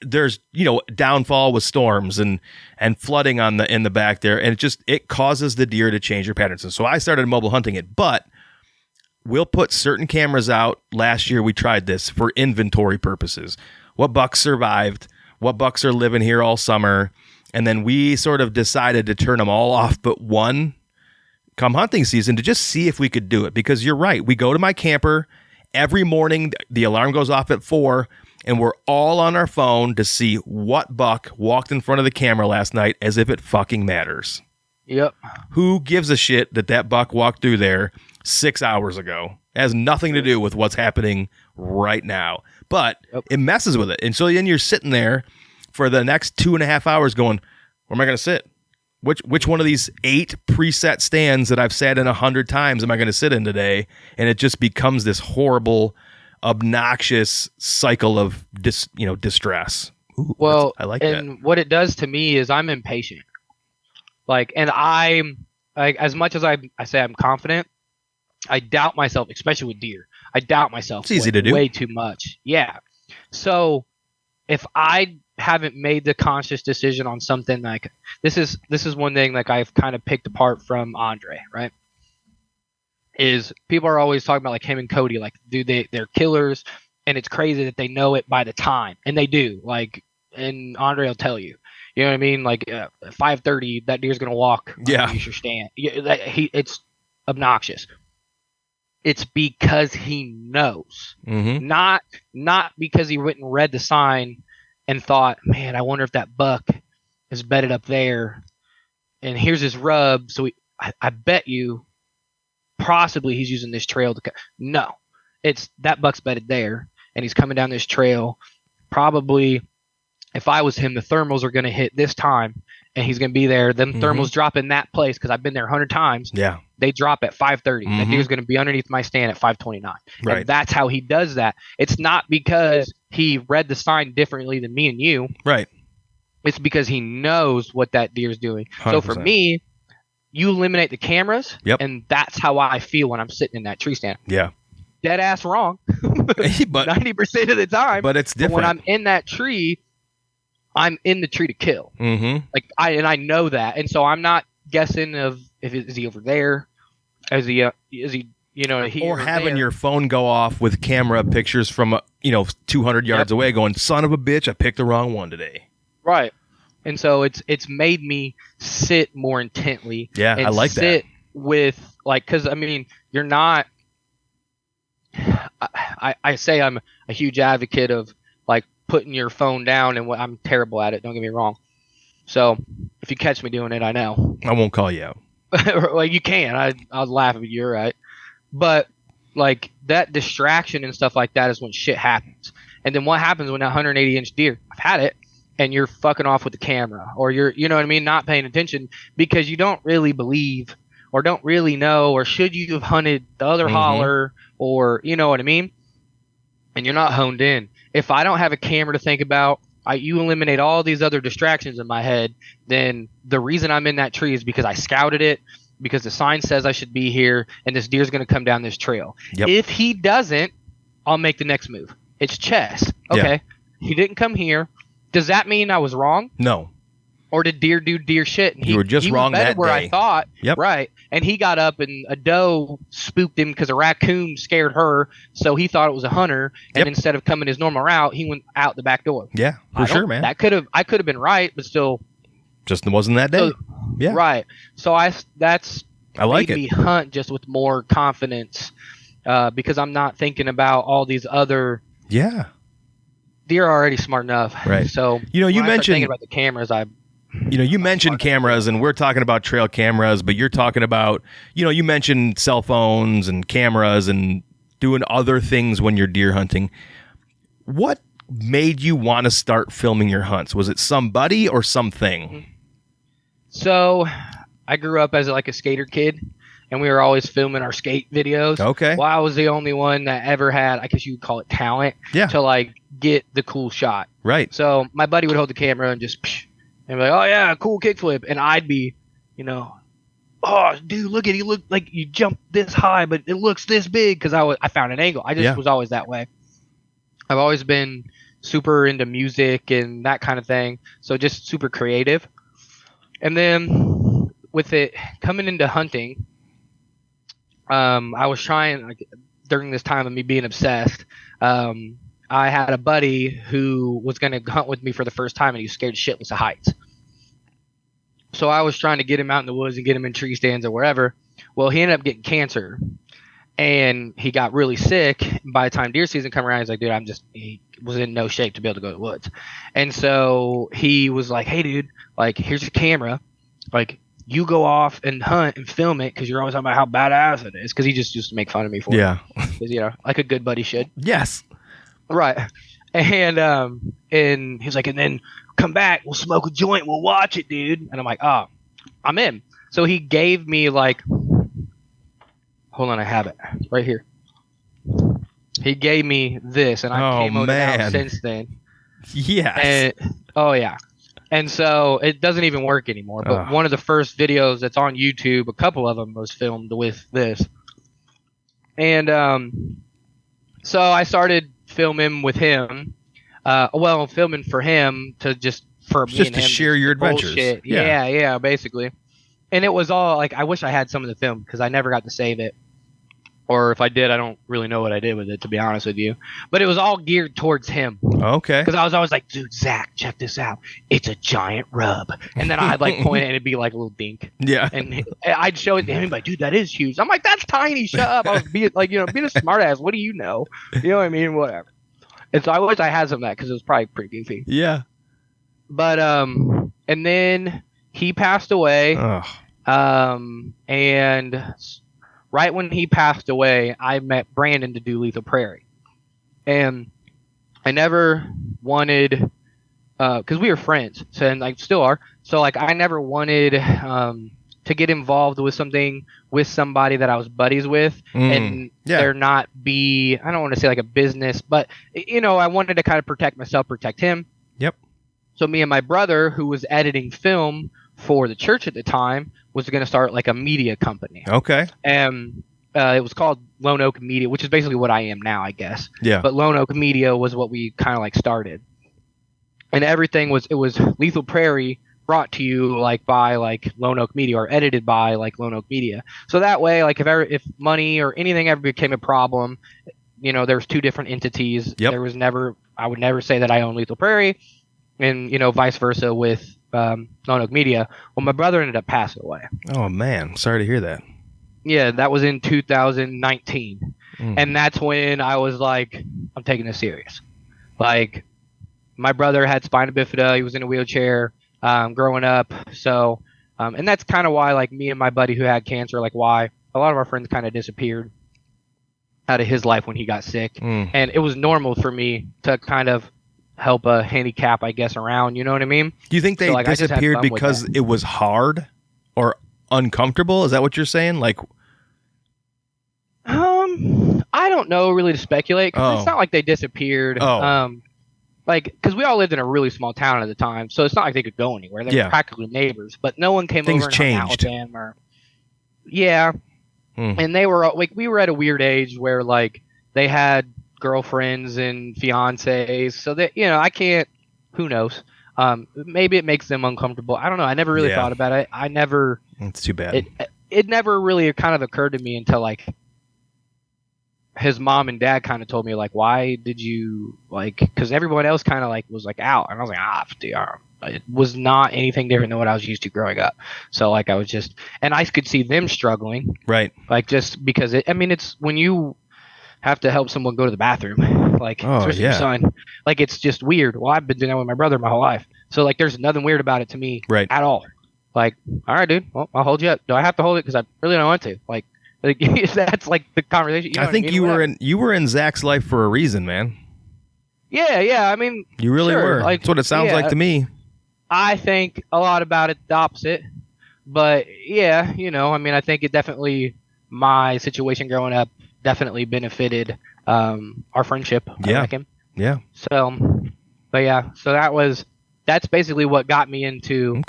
there's downfall with storms and flooding in the back there, and it causes the deer to change their patterns. And so I started mobile hunting it, but we'll put certain cameras out. Last year we tried this for inventory purposes. What bucks survived? What bucks are living here all summer? And then we sort of decided to turn them all off but one come hunting season to just see if we could do it. Because you're right, we go to my camper every morning. The alarm goes off at 4. And we're all on our phone to see what buck walked in front of the camera last night, as if it fucking matters. Yep. Who gives a shit that buck walked through there 6 hours ago? It has nothing to do with what's happening right now. But it messes with it. And so then you're sitting there for the next 2.5 hours going, where am I going to sit? Which one of these 8 preset stands that I've sat in 100 times am I going to sit in today? And it just becomes this horrible, obnoxious cycle of distress. Ooh, well, I like that. And what it does to me is I'm impatient. Like, and I'm like, as much as I say I'm confident, I doubt myself, especially with deer. I doubt myself. It's easy to do. Way too much. Yeah. So if I haven't made the conscious decision on something, like this is one thing like I've kind of picked apart from Andre, right? Is people are always talking about like him and Cody, like dude, they're killers, and it's crazy that they know it by the time, and they do. Like, and Andre will tell you, you know what I mean? Like 5:30, that deer's gonna walk. Yeah, you should stand. It's obnoxious. It's because he knows, not because he went and read the sign and thought, man, I wonder if that buck is bedded up there, and here's his rub. So I bet you. Possibly he's using this trail to no, it's that buck's bedded there and he's coming down this trail. Probably if I was him, the thermals are going to hit this time and he's going to be there. Them thermals drop in that place because I've been there 100 times. Yeah, they drop at 5:30. That deer's going to be underneath my stand at 5:29. Right. And that's how he does that. It's not because he read the sign differently than me and you. Right. It's because he knows what that deer's doing. 100%. So for me, you eliminate the cameras, and that's how I feel when I'm sitting in that tree stand. Yeah. Dead ass wrong. But 90% of the time. But it's different. But when I'm in that tree, I'm in the tree to kill. Like I know that. And so I'm not guessing of is he over there? Is he or having your phone go off with camera pictures from 200 yards away going, son of a bitch, I picked the wrong one today. Right. And so it's made me sit more intently. Yeah, and I like sit that. With like, because I mean, you're not. I say I'm a huge advocate of like putting your phone down, and I'm terrible at it. Don't get me wrong. So if you catch me doing it, I know. I won't call you out. Like you can. I'll laugh at you. You're right. But like that distraction and stuff like that is when shit happens. And then what happens when that 180-inch deer? I've had it. And you're fucking off with the camera, or you're, you know what I mean, not paying attention because you don't really believe or don't really know, or should you have hunted the other holler, or you know what I mean? And you're not honed in. If I don't have a camera to think about, you eliminate all these other distractions in my head, then the reason I'm in that tree is because I scouted it, because the sign says I should be here, and this deer's going to come down this trail. Yep. If he doesn't, I'll make the next move. It's chess. Okay, he didn't come here. Does that mean I was wrong? No. Or did deer do deer shit? And you were just wrong that where day. I thought. Yep. Right. And he got up and a doe spooked him because a raccoon scared her. So he thought it was a hunter. And instead of coming his normal route, he went out the back door. Yeah, for sure, man. I could have been right, but still. Just wasn't that day. Yeah. Right. So I like made me hunt just with more confidence because I'm not thinking about all these other. Yeah. Deer are already smart enough. Right. So you mentioned thinking about the cameras, you mentioned cameras, and we're talking about trail cameras, but you're talking about, you mentioned cell phones and cameras and doing other things when you're deer hunting. What made you want to start filming your hunts? Was it somebody or something? So I grew up as like a skater kid, and we were always filming our skate videos. Okay. Well, I was the only one that ever had, I guess you would call it talent, to like get the cool shot. Right. So my buddy would hold the camera and just, and be like, oh yeah, cool kickflip. And I'd be, oh dude, look at you, look like you jumped this high, but it looks this big because I found an angle. I just was always that way. I've always been super into music and that kind of thing. So just super creative. And then with it coming into hunting, I was trying, like, during this time of me being obsessed, I had a buddy who was going to hunt with me for the first time, and he was scared shitless of heights. So I was trying to get him out in the woods and get him in tree stands or wherever. Well, he ended up getting cancer, and he got really sick. By the time deer season come around, he's like, dude, he was in no shape to be able to go to the woods. And so he was like, hey, dude, like, here's your camera. Like, you go off and hunt and film it because you're always talking about how badass it is, because he just used to make fun of me for it. Because, like a good buddy should. Yes. Right. And he was like, and then come back, we'll smoke a joint, we'll watch it, dude. And I'm like, oh, I'm in. So he gave me like, hold on, I have it right here. He gave me this, and I came out since then. Yes. Oh yeah. And so it doesn't even work anymore. But one of the first videos that's on YouTube, a couple of them was filmed with this. And So I started filming with him. Filming for him to just for me Just and to him share your adventures. bullshit. Yeah. Yeah, basically. And it was all like I wish I had some of the film because I never got to save it. Or if I did, I don't really know what I did with it, to be honest with you. But it was all geared towards him. Okay. Because I was always like, dude, Zach, check this out. It's a giant rub. And then I'd like point it and it'd be like a little dink. Yeah. And I'd show it to him and be like, dude, that is huge. I'm like, that's tiny. Shut up. I was being like, being a smart ass. What do you know? You know what I mean? Whatever. And so I wish I had some of that because it was probably pretty goofy. Yeah. But, and then he passed away. And right when he passed away, I met Brandon to do Lethal Prairie. And I never wanted, because we were friends, so, and I still are. So, like, I never wanted to get involved with something with somebody that I was buddies with and there not be, I don't want to say like a business, but, I wanted to kind of protect myself, protect him. Yep. So me and my brother, who was editing film for the church at the time, was going to start like a media company. Okay. And it was called Lone Oak Media, which is basically what I am now, I guess. Yeah. But Lone Oak Media was what we kind of like started. And everything was Lethal Prairie brought to you like by like Lone Oak Media or edited by like Lone Oak Media. So that way, like if money or anything ever became a problem, there's two different entities. Yep. I would never say that I own Lethal Prairie and, vice versa with Lone Oak Media. Well, my brother ended up passing away. Oh man, sorry to hear that. Yeah, that was in 2019. And that's when I was like, I'm taking this serious. Like, my brother had spina bifida. He was in a wheelchair growing up. So, and that's kind of why, like, me and my buddy who had cancer, like, why a lot of our friends kind of disappeared out of his life when he got sick. And it was normal for me to kind of help a handicap, I guess, around. You know what I mean? Do you think they disappeared because it was hard or uncomfortable? Is that what you're saying? Like, I don't know really to speculate because it's not like they disappeared. Like, because we all lived in a really small town at the time, so it's not like they could go anywhere. They were practically neighbors, but no one came over and hung out with them. And they were like, we were at a weird age where like they had girlfriends and fiancés, so that I can't. Who knows? Maybe it makes them uncomfortable. I don't know. I never really thought about it. It's too bad. It never really kind of occurred to me until like his mom and dad kind of told me like, why did you like? Because everyone else kind of like was like out, and I was like, dude, it was not anything different than what I was used to growing up. So like I was just, and I could see them struggling, right? Like just because it's when you have to help someone go to the bathroom, like especially your son, like it's just weird. Well, I've been doing that with my brother my whole life, so like there's nothing weird about it to me, right? At all. Like, all right, dude, well, I'll hold you up. Do I have to hold it? Because I really don't want to. Like that's like the conversation. I think you were in Zach's life for a reason, man. Yeah. I mean, you really were. Like, that's what it sounds like to me. I think a lot about it the opposite, but yeah, I think it definitely, my situation growing up definitely benefited our friendship. I reckon. Yeah. So, but yeah, so that's basically what got me into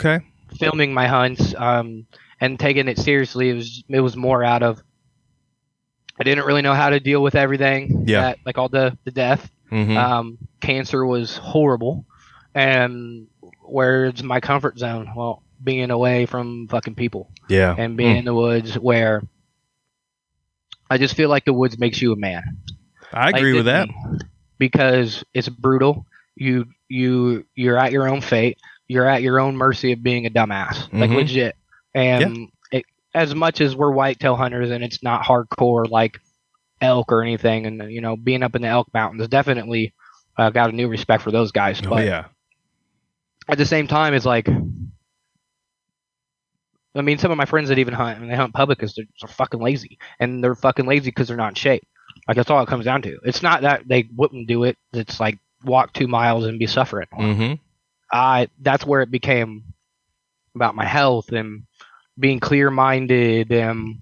filming my hunts and taking it seriously. It was more out of, I didn't really know how to deal with everything. Yeah. Like all the death. Cancer was horrible. And where's my comfort zone? Well, being away from fucking people. Yeah. And being in the woods where I just feel like the woods makes you a man. I agree with that. Because it's brutal. You're at your own fate. You're at your own mercy of being a dumbass. Like legit. And as much as we're whitetail hunters and it's not hardcore like elk or anything, and being up in the elk mountains, definitely got a new respect for those guys. But at the same time, it's like, I mean, some of my friends that even hunt, and they hunt public because they're fucking lazy, and they're fucking lazy because they're not in shape. Like that's all it comes down to. It's not that they wouldn't do it. It's like walk 2 miles and be suffering. That's where it became about my health and being clear-minded and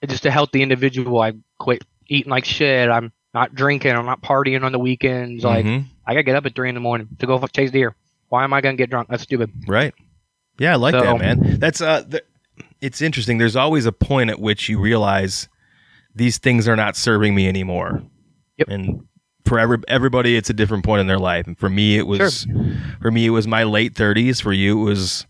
just a healthy individual. I quit eating like shit. I'm not drinking. I'm not partying on the weekends. Like I gotta get up at 3 a.m. to go chase deer. Why am I gonna get drunk? That's stupid. Right. Yeah, I like that, man. That's it's interesting. There's always a point at which you realize these things are not serving me anymore. Yep. And for everybody, it's a different point in their life. And for me, it was my late 30s. For you, it was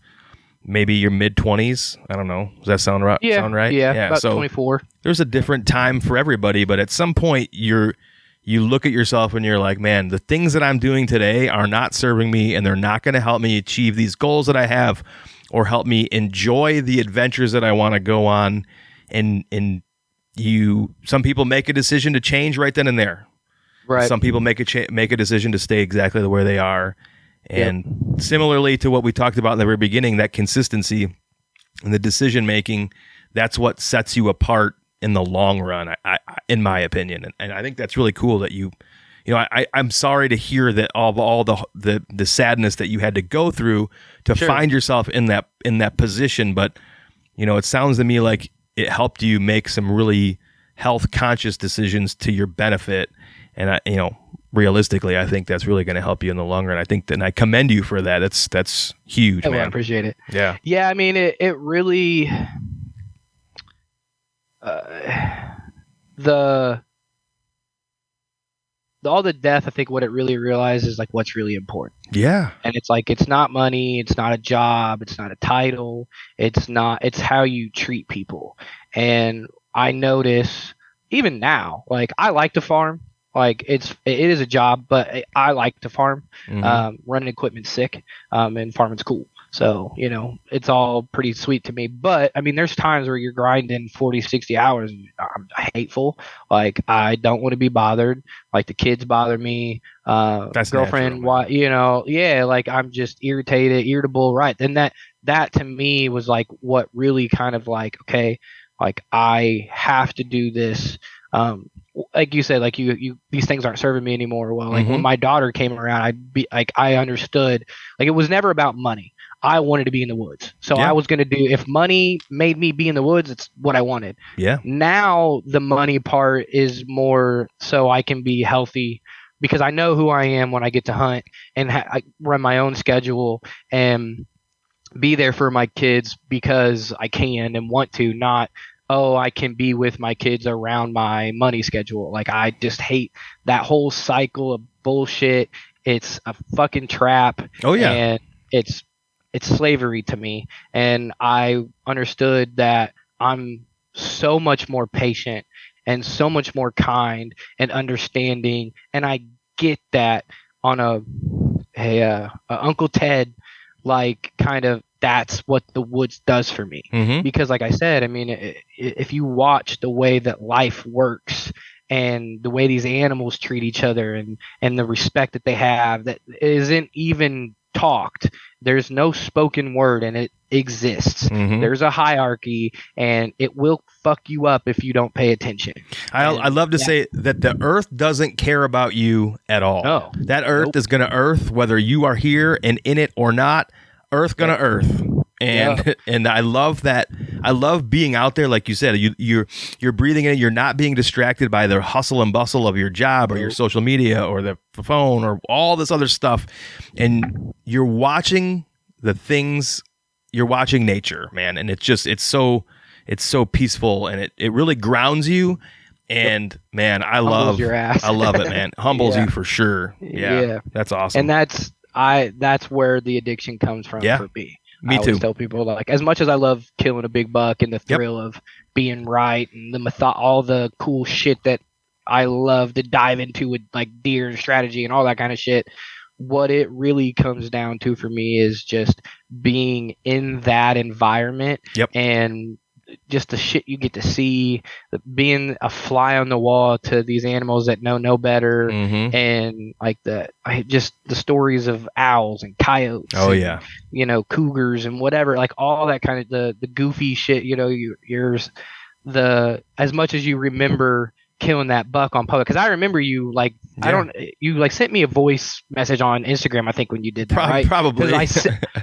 maybe your mid 20s. I don't know. Does that sound right? Yeah. Sound right? Yeah. About so 24. There's a different time for everybody, but at some point, you look at yourself and you're like, man, the things that I'm doing today are not serving me, and they're not going to help me achieve these goals that I have, or help me enjoy the adventures that I want to go on. And some people make a decision to change right then and there. Right. Some people make a decision to stay exactly the way they are. And similarly to what we talked about in the very beginning, that consistency and the decision making, that's what sets you apart in the long run, in my opinion. And I think that's really cool that I'm sorry to hear that all the sadness that you had to go through to find yourself in that position. But, it sounds to me like it helped you make some really health conscious decisions to your benefit. And realistically, I think that's really going to help you in the long run. I think that, and I commend you for that. That's huge, man. I appreciate it. Yeah. Yeah. I mean, it really, all the death, I think what it really realizes is like what's really important. Yeah. And it's like, it's not money. It's not a job. It's not a title. It's how you treat people. And I notice even now, like I like to farm. Like it is a job, but I like to farm. Mm-hmm. Running equipment's sick, and farming's cool. So, it's all pretty sweet to me. But I mean, there's times where you're grinding 40, 60 hours and I'm hateful. Like I don't want to be bothered. Like the kids bother me. That's girlfriend, natural, like I'm just irritable. Right. Then that to me was like what really kind of like, okay, like I have to do this. Like you said, like you these things aren't serving me anymore. Well, like when my daughter came around, I understood, like it was never about money. I wanted to be in the woods. So I was going to do, if money made me be in the woods, it's what I wanted. Yeah. Now the money part is more so I can be healthy, because I know who I am when I get to hunt, and I run my own schedule and be there for my kids because I can and want to, not, I can be with my kids around my money schedule. Like I just hate that whole cycle of bullshit. It's a fucking trap. Oh yeah. And it's slavery to me. And I understood that I'm so much more patient and so much more kind and understanding. And I get that on a Uncle Ted, like kind of, that's what the woods does for me. Because like I said, I mean, if you watch the way that life works and the way these animals treat each other and the respect that they have, that isn't even talked. There's no spoken word, and it exists. There's a hierarchy, and it will fuck you up if you don't pay attention. I love to say that the earth doesn't care about you at all. No. That earth is going to earth, whether you are here and in it or not. Earth gonna earth. And and I love that. I love being out there, like you said. You're breathing in it. You're not being distracted by the hustle and bustle of your job or your social media or the phone or all this other stuff. And you're watching the things. You're watching nature, man. And it's so peaceful, and it really grounds you. And man, I love your ass. I love it, man. Humbles you for sure. Yeah, that's awesome. And that's where the addiction comes from for me. Me I too. always tell people, like, as much as I love killing a big buck and the thrill of being right and all the cool shit that I love to dive into with like deer and strategy and all that kind of shit, what it really comes down to for me is just being in that environment and just the shit you get to see, being a fly on the wall to these animals that know no better, and like the stories of owls and coyotes, cougars and whatever, like all that kind of the goofy shit. As much as you remember killing that buck on public, because I remember you you sent me a voice message on Instagram, I think, when you did that, right? Probably.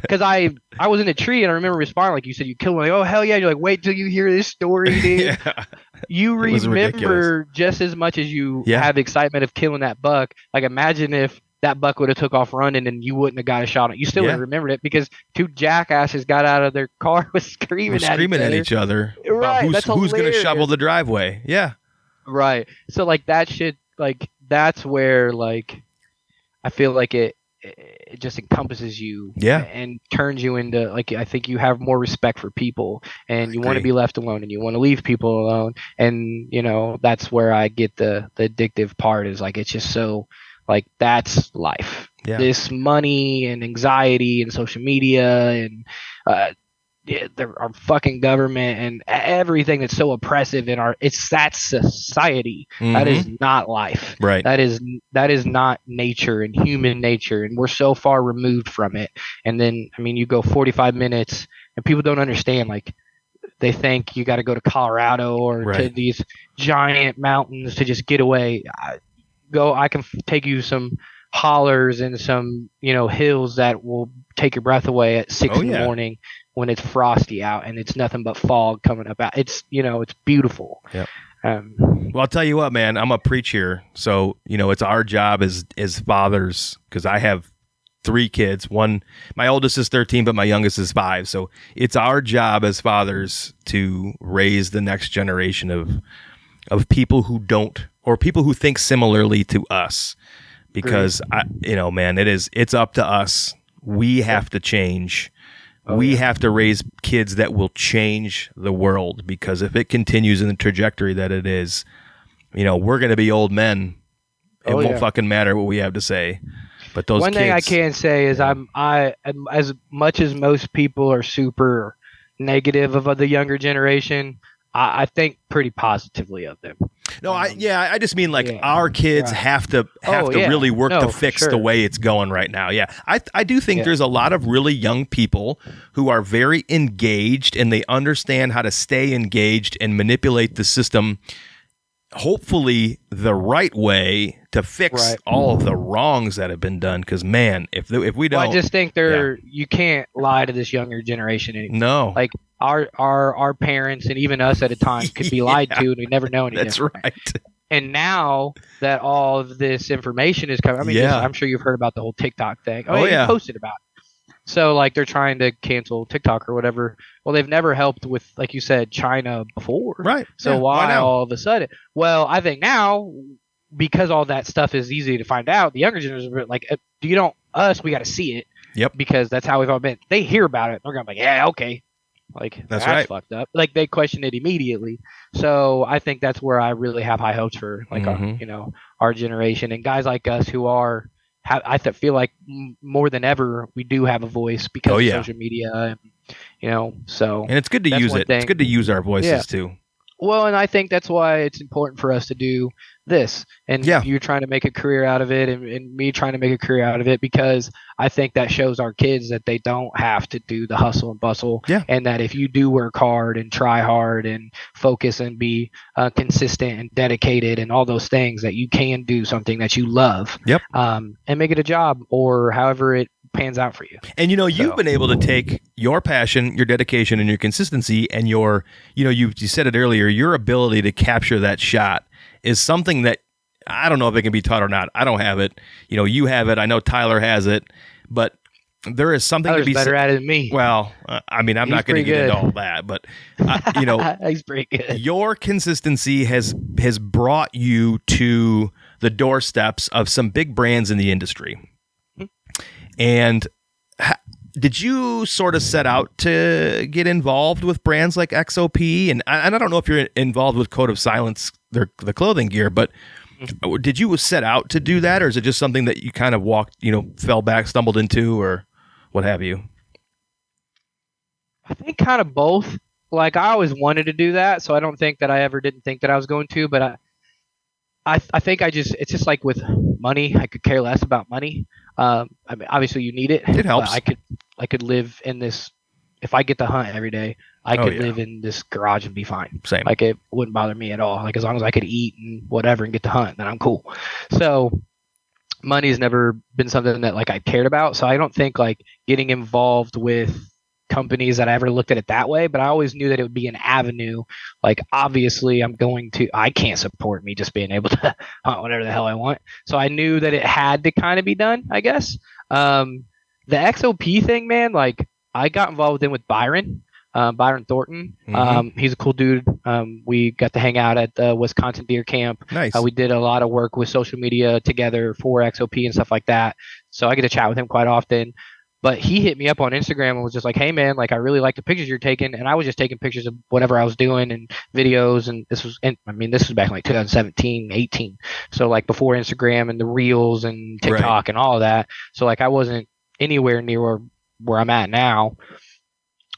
Because I was in a tree and I remember responding, like you said, you killed one. Like, oh hell yeah! You're like, wait till you hear this story, dude. You remember just as much as you have excitement of killing that buck. Like imagine if that buck would have took off running and you wouldn't have got a shot on it. You still would have remembered it because two jackasses got out of their car was screaming at each other. Right. Who's going to shovel the driveway? Yeah. Right. So like that shit, like that's where like I feel like it just encompasses you and turns you into like I think you have more respect for people and you want to be left alone and you want to leave people alone, and you know that's where I get the addictive part is like it's just so like that's life. This money and anxiety and social media and our fucking government and everything that's so oppressive in that society. That is not life. Right. That is not nature and human nature, and we're so far removed from it. And then I mean you go 45 minutes and people don't understand, like they think you got to go to Colorado or to these giant mountains to just get away. I can take you some hollers and some, you know, hills that will take your breath away at 6 in the morning when it's frosty out and it's nothing but fog coming up out. It's, you know, it's beautiful. Yep. Well, I'll tell you what, man, I'm a preach here. So, you know, it's our job as fathers, because I have 3 kids. One, my oldest is 13, but my youngest is 5. So it's our job as fathers to raise the next generation of people who don't, or people who think similarly to us. Because it's up to us. We have to change. We have to raise kids that will change the world, because if it continues in the trajectory that it is, you know, we're going to be old men. It won't fucking matter what we have to say. But those one kids, thing I can say is I as much as most people are super negative of the younger generation, I think pretty positively of them. No, I just mean like our kids have to really work to fix the way it's going right now. Yeah, I do think there's a lot of really young people who are very engaged and they understand how to stay engaged and manipulate the system, hopefully the right way to fix all of the wrongs that have been done. Because man, if we don't, I just think you can't lie to this younger generation anymore. No, like our parents and even us at a time could be lied to and we never know anything. That's right. And now that all of this information is coming, I mean, I'm sure you've heard about the whole TikTok thing. You posted about it. So like they're trying to cancel TikTok or whatever. Well, they've never helped with, like you said, China before. Right. So why all of a sudden? Well, I think now, because all that stuff is easy to find out, the younger generation are like, we got to see it. Yep. Because that's how we've all been. They hear about it. They're going to be like, yeah, okay. Like, that's right. Fucked up. Like, they question it immediately. So I think that's where I really have high hopes for, like, our generation and guys like us who are, I feel like more than ever, we do have a voice because of social media, and, so. And it's good to use it. It's good to use our voices too. Well, and I think that's why it's important for us to do this. And you trying to make a career out of it and me trying to make a career out of it, because I think that shows our kids that they don't have to do the hustle and bustle. Yeah. And that if you do work hard and try hard and focus and be consistent and dedicated and all those things, that you can do something that you love. Yep. And make it a job or however it pans out for you. And you've been able to take your passion, your dedication, and your consistency, and your you said it earlier, your ability to capture that shot is something that I don't know if it can be taught or not. I don't have it. You have it. I know Tyler has it, but there is something Tyler's to be better at it than me. Well, I mean, I'm not going to get into all that, but he's pretty good. Your consistency has brought you to the doorsteps of some big brands in the industry. And did you sort of set out to get involved with brands like XOP? And I don't know if you're involved with Code of Silence, the clothing gear, but did you set out to do that? Or is it just something that you kind of fell back, stumbled into, or what have you? I think kind of both. Like, I always wanted to do that, so I don't think that I ever didn't think that I was going to, but I think it's just like with money, I could care less about money. I mean, obviously you need it. It helps. I could live in this. If I get to hunt every day, I could live in this garage and be fine. Same. Like, it wouldn't bother me at all. Like, as long as I could eat and whatever and get to hunt, then I'm cool. So money's never been something that like I cared about. So I don't think like getting involved with companies that I ever looked at it that way, but I always knew that it would be an avenue. Like, obviously I can't support me just being able to hunt whatever the hell I want. So I knew that it had to kind of be done, I guess. The XOP thing, man, like, I got involved with Byron. Byron Thornton. Mhm. He's a cool dude. We got to hang out at the Wisconsin Deer Camp. Nice. We did a lot of work with social media together for XOP and stuff like that. So I get to chat with him quite often. But he hit me up on Instagram and was just like, "Hey man, like I really like the pictures you're taking," and I was just taking pictures of whatever I was doing and videos. And this was back in like 2017, 18. So like before Instagram and the Reels and TikTok Right. and all of that. So like I wasn't anywhere near where I'm at now.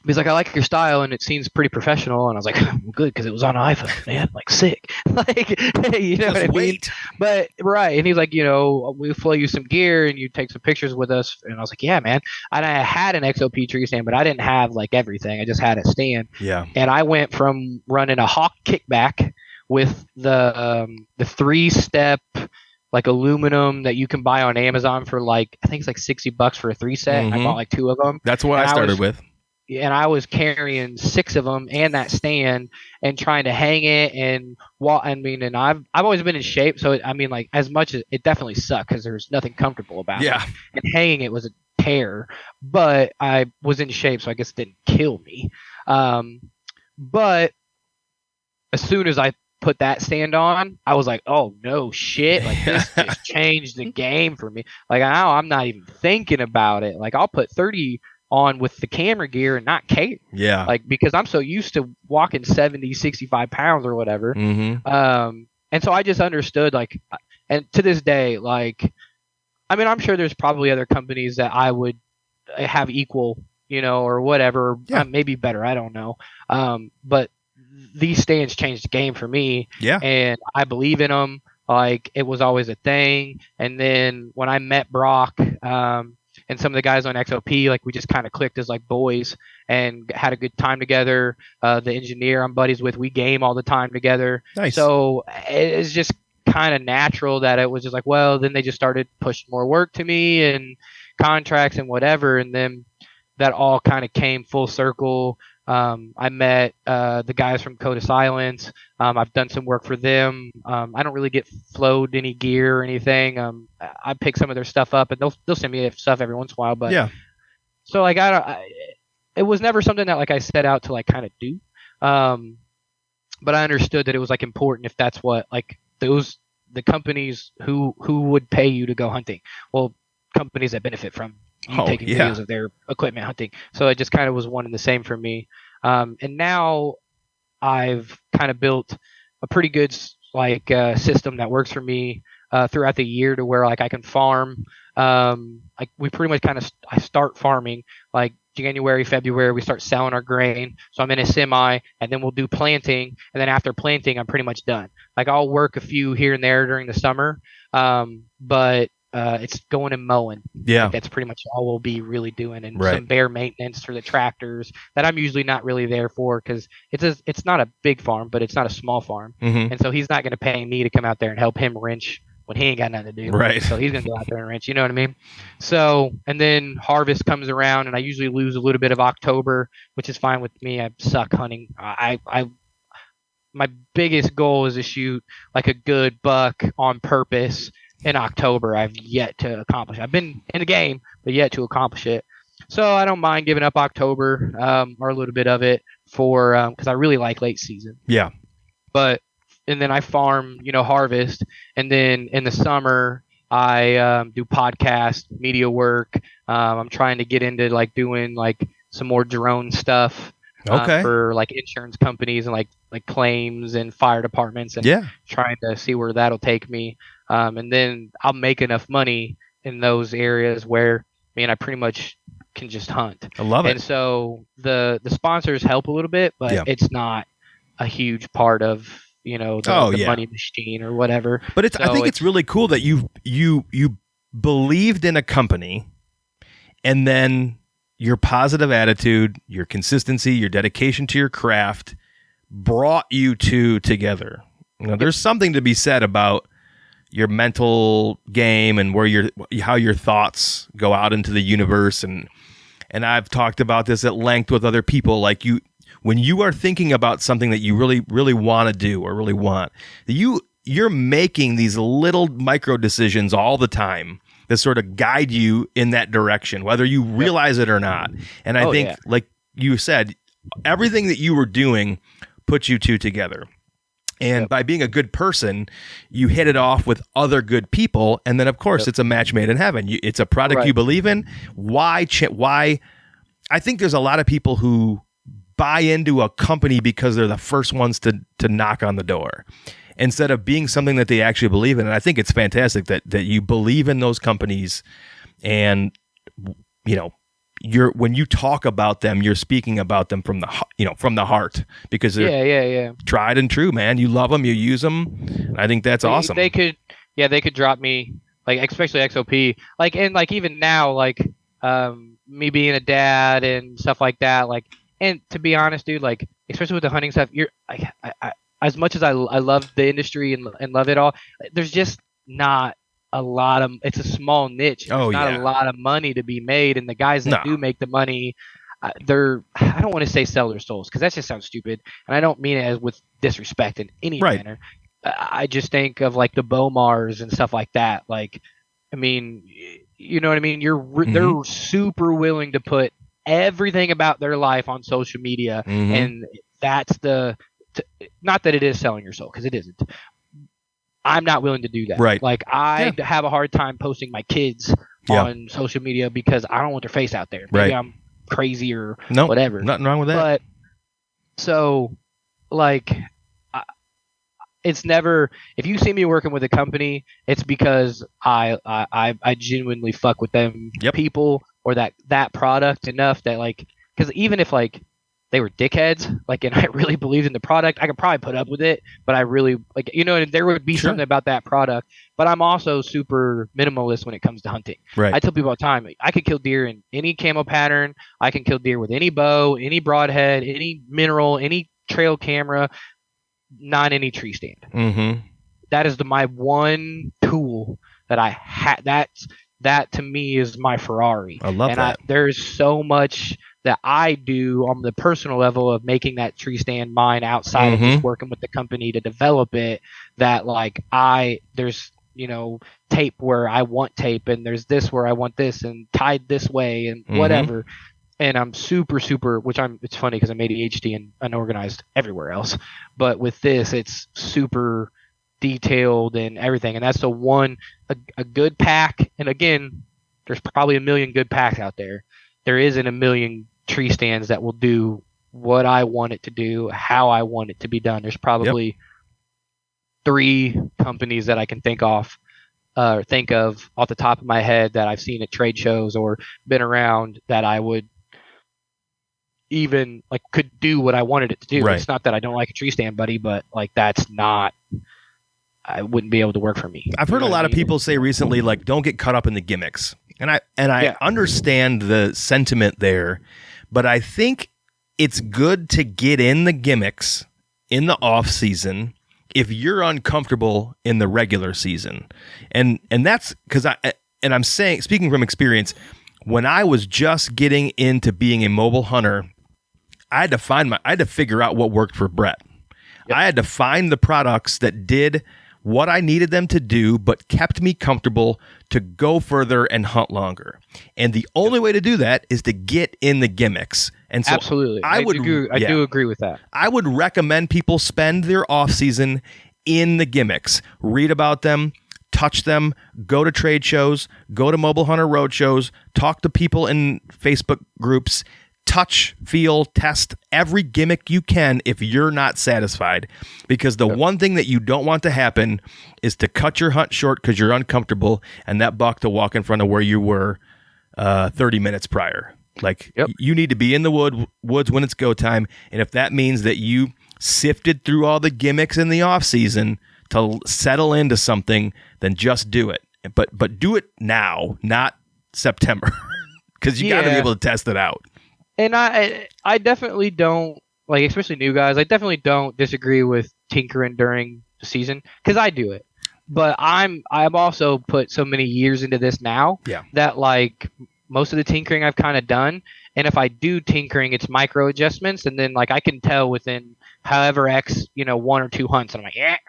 He's like, "I like your style and it seems pretty professional." And I was like, "I'm good," because it was on an iPhone, man. Like sick. Like, you know Just what I mean? wait. But right. And he's like, "We'll flow you some gear and you take some pictures with us." And I was like, "Yeah, man." And I had an XOP tree stand, but I didn't have like everything. I just had a stand. Yeah. And I went from running a Hawk kickback with the 3-step like aluminum that you can buy on Amazon for like, I think it's like $60 for a 3-set. And I Mhm. bought like 2 of them. That's what And I started with. And I was carrying 6 of them and that stand and trying to hang it and walk. I mean, and I've always been in shape, so like as much as it definitely sucked because there's nothing comfortable about it. Yeah. And hanging it was a tear, but I was in shape, so I guess it didn't kill me. But as soon as I put that stand on, I was like, "Oh no, shit! Like this just changed the game for me. Like now I'm not even thinking about it. Like I'll put 30 on with the camera gear and not care. Yeah. Like because I'm so used to walking 70, 65 pounds or whatever. Mm-hmm. And so I just understood like, and to this day, like, I mean, I'm sure there's probably other companies that I would have equal, or whatever, Yeah. maybe better. I don't know. But these stands changed the game for me. Yeah. And I believe in them. Like it was always a thing. And then when I met Brock, and some of the guys on XOP, like we just kind of clicked as like boys and had a good time together. The engineer I'm buddies with, we game all the time together. Nice. So it's just kind of natural that it was just like, well, then they just started pushing more work to me and contracts and whatever. And then that all kind of came full circle. I met the guys from Code of Silence. I've done some work for them. I don't really get flowed any gear or anything. I pick some of their stuff up, and they'll send me stuff every once in a while. But yeah. So like it was never something that like I set out to like kind of do. But I understood that it was like important if that's what like the companies who would pay you to go hunting. Well, companies that benefit from you taking videos of their equipment hunting. So it just kind of was one and the same for me. And now I've kind of built a pretty good like system that works for me throughout the year to where like I can farm. Like we pretty much I start farming like January, February, we start selling our grain. So I'm in a semi and then we'll do planting. And then after planting, I'm pretty much done. Like I'll work a few here and there during the summer. But it's going and mowing. Yeah. Like that's pretty much all we'll be really doing, and Right. some bare maintenance for the tractors that I'm usually not really there for because it's not a big farm, but it's not a small farm, Mm-hmm. and so he's not going to pay me to come out there and help him wrench when he ain't got nothing to do. Right. So he's going to go out there and wrench. You know what I mean? So and then harvest comes around, and I usually lose a little bit of October, which is fine with me. I suck hunting. My biggest goal is to shoot like a good buck on purpose. In October, I've yet to accomplish. I've been in the game, but yet to accomplish it. So I don't mind giving up October or a little bit of it for because I really like late season. Yeah. And then I farm, harvest, and then in the summer I do podcast, media work. I'm trying to get into like doing like some more drone stuff. Okay. For like insurance companies and like claims and fire departments and trying to see where that'll take me. And then I'll make enough money in those areas where I pretty much can just hunt. I love it. And so the sponsors help a little bit, but it's not a huge part of the money machine or whatever. But I think it's really cool that you believed in a company, and then your positive attitude, your consistency, your dedication to your craft brought you two together. There's something to be said about your mental game and how your thoughts go out into the universe. And I've talked about this at length with other people. Like when you are thinking about something that you really, really want to do or really want, you're making these little micro decisions all the time that sort of guide you in that direction, whether you realize it or not. And I think, like you said, everything that you were doing put you two together. And by being a good person, you hit it off with other good people. And then, of course, it's a match made in heaven. It's a product you believe in. Why? I think there's a lot of people who buy into a company because they're the first ones to knock on the door instead of being something that they actually believe in. And I think it's fantastic that you believe in those companies. And, you know, when you talk about them, you're speaking about them from the heart, because they're tried and true, man. You love them, you use them. I think that's awesome. They could drop me, like, especially XOP, like, and like even now, like, me being a dad and stuff like that, like, and to be honest, dude, like, especially with the hunting stuff, I as much as I love the industry and love it all, there's just not a lot of, it's a small niche. There's not a lot of money to be made, and the guys that do make the money, I don't want to say sell their souls, because that just sounds stupid, and I don't mean it as with disrespect in any manner. I just think of like the Bomars and stuff like that. Like, I mean, you know what I mean? They're super willing to put everything about their life on social media, and that's not that it is selling your soul, because it isn't. I'm not willing to do that. Right. Like, I have a hard time posting my kids on social media because I don't want their face out there. Maybe I'm crazy or whatever. Nothing wrong with that. But so, like, it's never, if you see me working with a company, it's because I genuinely fuck with them people or that product enough that, like, because even if like they were dickheads, like, and I really believed in the product, I could probably put up with it, but I really, like, you know, there would be something about that product. But I'm also super minimalist when it comes to hunting. Right. I tell people all the time, I could kill deer in any camo pattern. I can kill deer with any bow, any broadhead, any mineral, any trail camera, not any tree stand. That is my one tool that I had. That to me is my Ferrari. I love that. There's so much that I do on the personal level of making that tree stand mine outside of just working with the company to develop it, that, like, there's, you know, tape where I want tape, and there's this where I want this, and tied this way, and whatever. And I'm super, it's funny because I'm ADHD and unorganized everywhere else. But with this, it's super detailed and everything. And that's a good pack. And again, there's probably a million good packs out there. There isn't a million tree stands that will do what I want it to do, how I want it to be done. There's probably 3 companies that I can think of off the top of my head that I've seen at trade shows or been around that I would even, like, could do what I wanted it to do. Right. It's not that I don't like a tree stand, buddy, but, like, I wouldn't be able to work for me. I've heard a lot of people say recently, like, don't get caught up in the gimmicks. And I understand the sentiment there, but I think it's good to get in the gimmicks in the off season if you're uncomfortable in the regular season. And that's because I'm saying, speaking from experience, when I was just getting into being a mobile hunter, I had to figure out what worked for Brett. I had to find the products that did what I needed them to do, but kept me comfortable to go further and hunt longer. And the only way to do that is to get in the gimmicks. And so absolutely, I do agree with that. I would recommend people spend their off season in the gimmicks, read about them, touch them, go to trade shows, go to Mobile Hunter Road shows, talk to people in Facebook groups, touch, feel, test every gimmick you can if you're not satisfied. Because the one thing that you don't want to happen is to cut your hunt short because you're uncomfortable and that buck to walk in front of where you were 30 minutes prior. Like, you need to be in the woods when it's go time. And if that means that you sifted through all the gimmicks in the off season to settle into something, then just do it. But do it now, not September, because you got to be able to test it out. And I definitely don't, like, especially new guys, I definitely don't disagree with tinkering during the season, because I do it. But I've also put so many years into this now that, like, most of the tinkering I've kind of done. And if I do tinkering, it's micro adjustments. And then, like, I can tell within however X, 1 or 2 hunts, and I'm like,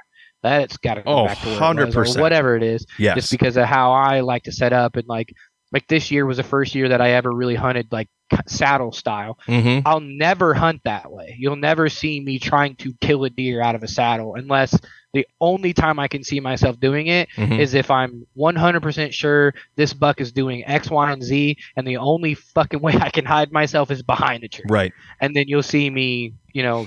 that's got to go back to where 100%. it was, or whatever it is. Yes. Just because of how I like to set up. And, like, like this year was the first year that I ever really hunted like saddle style. Mm-hmm. I'll never hunt that way. You'll never see me trying to kill a deer out of a saddle unless the only time I can see myself doing it is if I'm 100% sure this buck is doing X, Y, and Z, and the only fucking way I can hide myself is behind a tree. Right. And then you'll see me,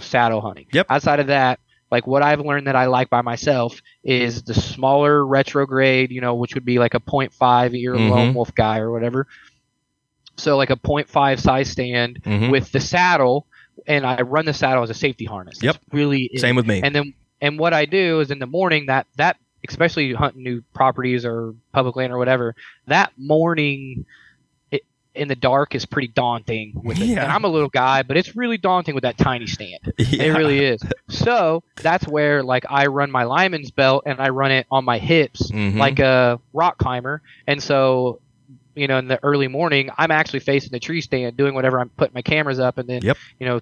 saddle hunting. Yep. Outside of that, like what I've learned that I like by myself is the smaller retrograde, which would be like a 0.5 ear lone wolf guy or whatever. So like a 0.5 size stand with the saddle, and I run the saddle as a safety harness. Yep. That's really same with me. And what I do is in the morning that especially hunting new properties or public land or whatever, that morning in the dark is pretty daunting with it. And I'm a little guy, but it's really daunting with that tiny stand. Yeah. It really is. So that's where like I run my lineman's belt and I run it on my hips like a rock climber. And so, in the early morning, I'm actually facing the tree stand doing whatever. I'm putting my cameras up and then,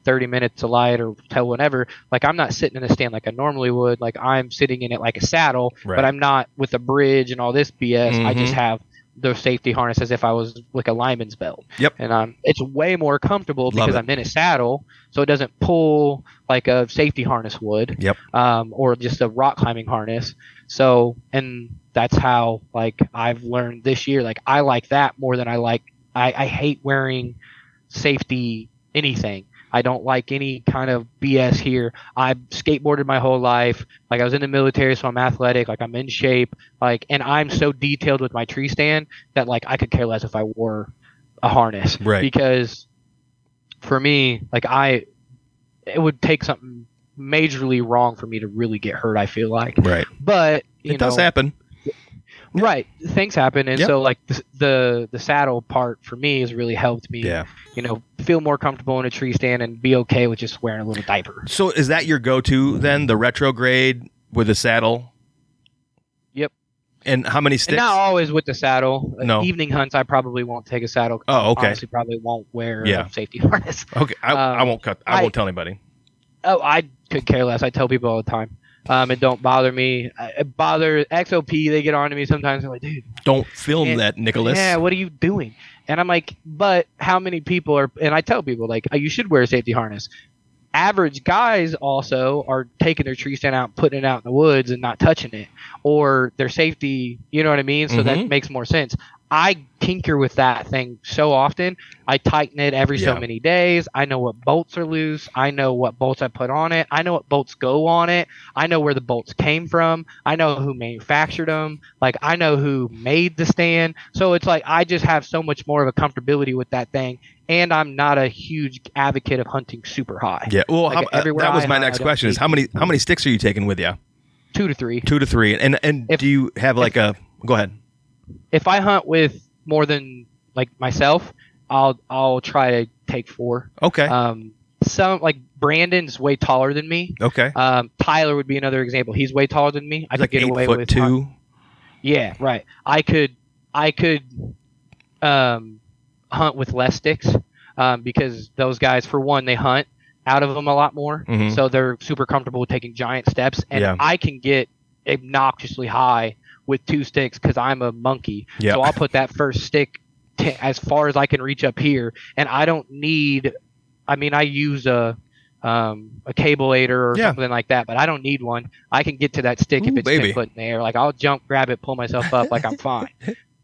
30 minutes to light or till whenever. Like I'm not sitting in a stand like I normally would. Like I'm sitting in it like a saddle, but I'm not with a bridge and all this BS. I just have the safety harness as if I was like a lineman's belt. Yep. And it's way more comfortable because I'm in a saddle, so it doesn't pull like a safety harness would. Yep. Or just a rock climbing harness. So, and that's how like I've learned this year. Like I like that more than I hate wearing safety anything. I don't like any kind of BS here. I've skateboarded my whole life. Like I was in the military, so I'm athletic. Like I'm in shape. Like, and I'm so detailed with my tree stand that like I could care less if I wore a harness. Right. Because for me, like it would take something majorly wrong for me to really get hurt. I feel like. Right. But it does happen. Right. Things happen. And so like the saddle part for me has really helped me, feel more comfortable in a tree stand and be okay with just wearing a little diaper. So is that your go-to then, the retrograde with a saddle? Yep. And how many sticks? And not always with the saddle. No. Evening hunts, I probably won't take a saddle. Oh, okay. Honestly, probably won't wear a safety harness. Okay. I won't tell anybody. Oh, I could care less. I tell people all the time. It don't bother me. It bothers XOP. They get on to me sometimes. They're like, dude, don't film that, Nicholas. Yeah, what are you doing? And I'm like, but how many people are? And I tell people like, you should wear a safety harness. Average guys also are taking their tree stand out, putting it out in the woods, and not touching it, or their safety. You know what I mean? So that makes more sense. I tinker with that thing so often. I tighten it every so many days. I know what bolts are loose. I know what bolts I put on it. I know what bolts go on it. I know where the bolts came from. I know who manufactured them. Like I know who made the stand. So it's like I just have so much more of a comfortability with that thing. And I'm not a huge advocate of hunting super high. Yeah. Well, like that was my next question: is how many sticks are you taking with you? 2 to 3. 2 to 3. And do you have like a? Go ahead. If I hunt with more than like myself, I'll try to take 4. Okay. Some like Brandon's way taller than me. Okay. Tyler would be another example. He's way taller than me. I could get away with 8'2". Yeah, right. I could hunt with less sticks because those guys, for one, they hunt out of them a lot more, so they're super comfortable with taking giant steps, and I can get obnoxiously high with 2 sticks because I'm a monkey. Yep. So I'll put that first stick as far as I can reach up here, and I don't need. I mean, I use a cable-ator or something like that, but I don't need one. I can get to that stick if it's 10 foot in the air. Like I'll jump, grab it, pull myself up, like I'm fine.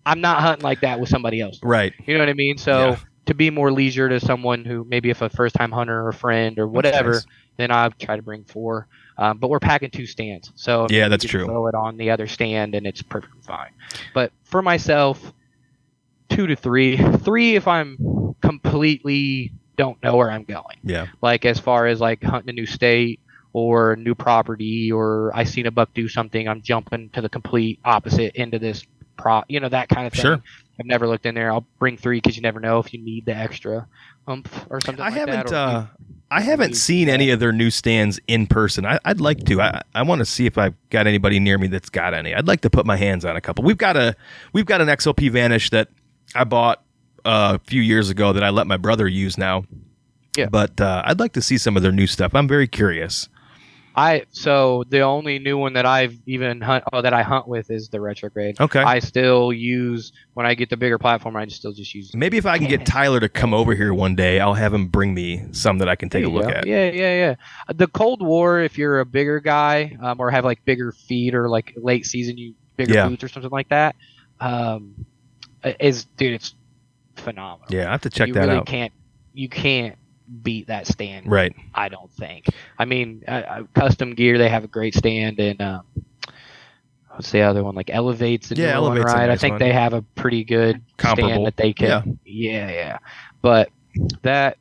I'm not hunting like that with somebody else. Right. You know what I mean? So to be more leisure to someone who maybe if a first-time hunter or a friend or whatever, then I'll try to bring 4. But we're packing 2 stands. So that's true. Throw it on the other stand and it's perfectly fine. But for myself, 2 to 3. 3 if I'm completely don't know where I'm going. Yeah. Like as far as like hunting a new state or new property, or I seen a buck do something, I'm jumping to the complete opposite into this that kind of thing. Sure. I've never looked in there. I'll bring 3 because you never know if you need the extra oomph or something that. I haven't seen any of their new stands in person. I'd like to. I want to see if I've got anybody near me that's got any. I'd like to put my hands on a couple. We've got an XOP Vanish that I bought a few years ago that I let my brother use now. Yeah. But I'd like to see some of their new stuff. I'm very curious. So the only new one that I've even that I hunt with is the retrograde. Okay. I still use when I get the bigger platform. I still just use. Maybe if I can get Tyler to come over here one day, I'll have him bring me some that I can take a look at. Yeah. The Cold War, if you're a bigger guy or have like bigger feet or like late season, bigger boots or something like that, it's phenomenal. Yeah, I have to check that really out. You can't beat that stand, right? I don't think. I mean, Custom Gear, they have a great stand, and what's the other one? Like Elevate's the new one, right? Nice I think they have a pretty good stand that they can. Yeah. But the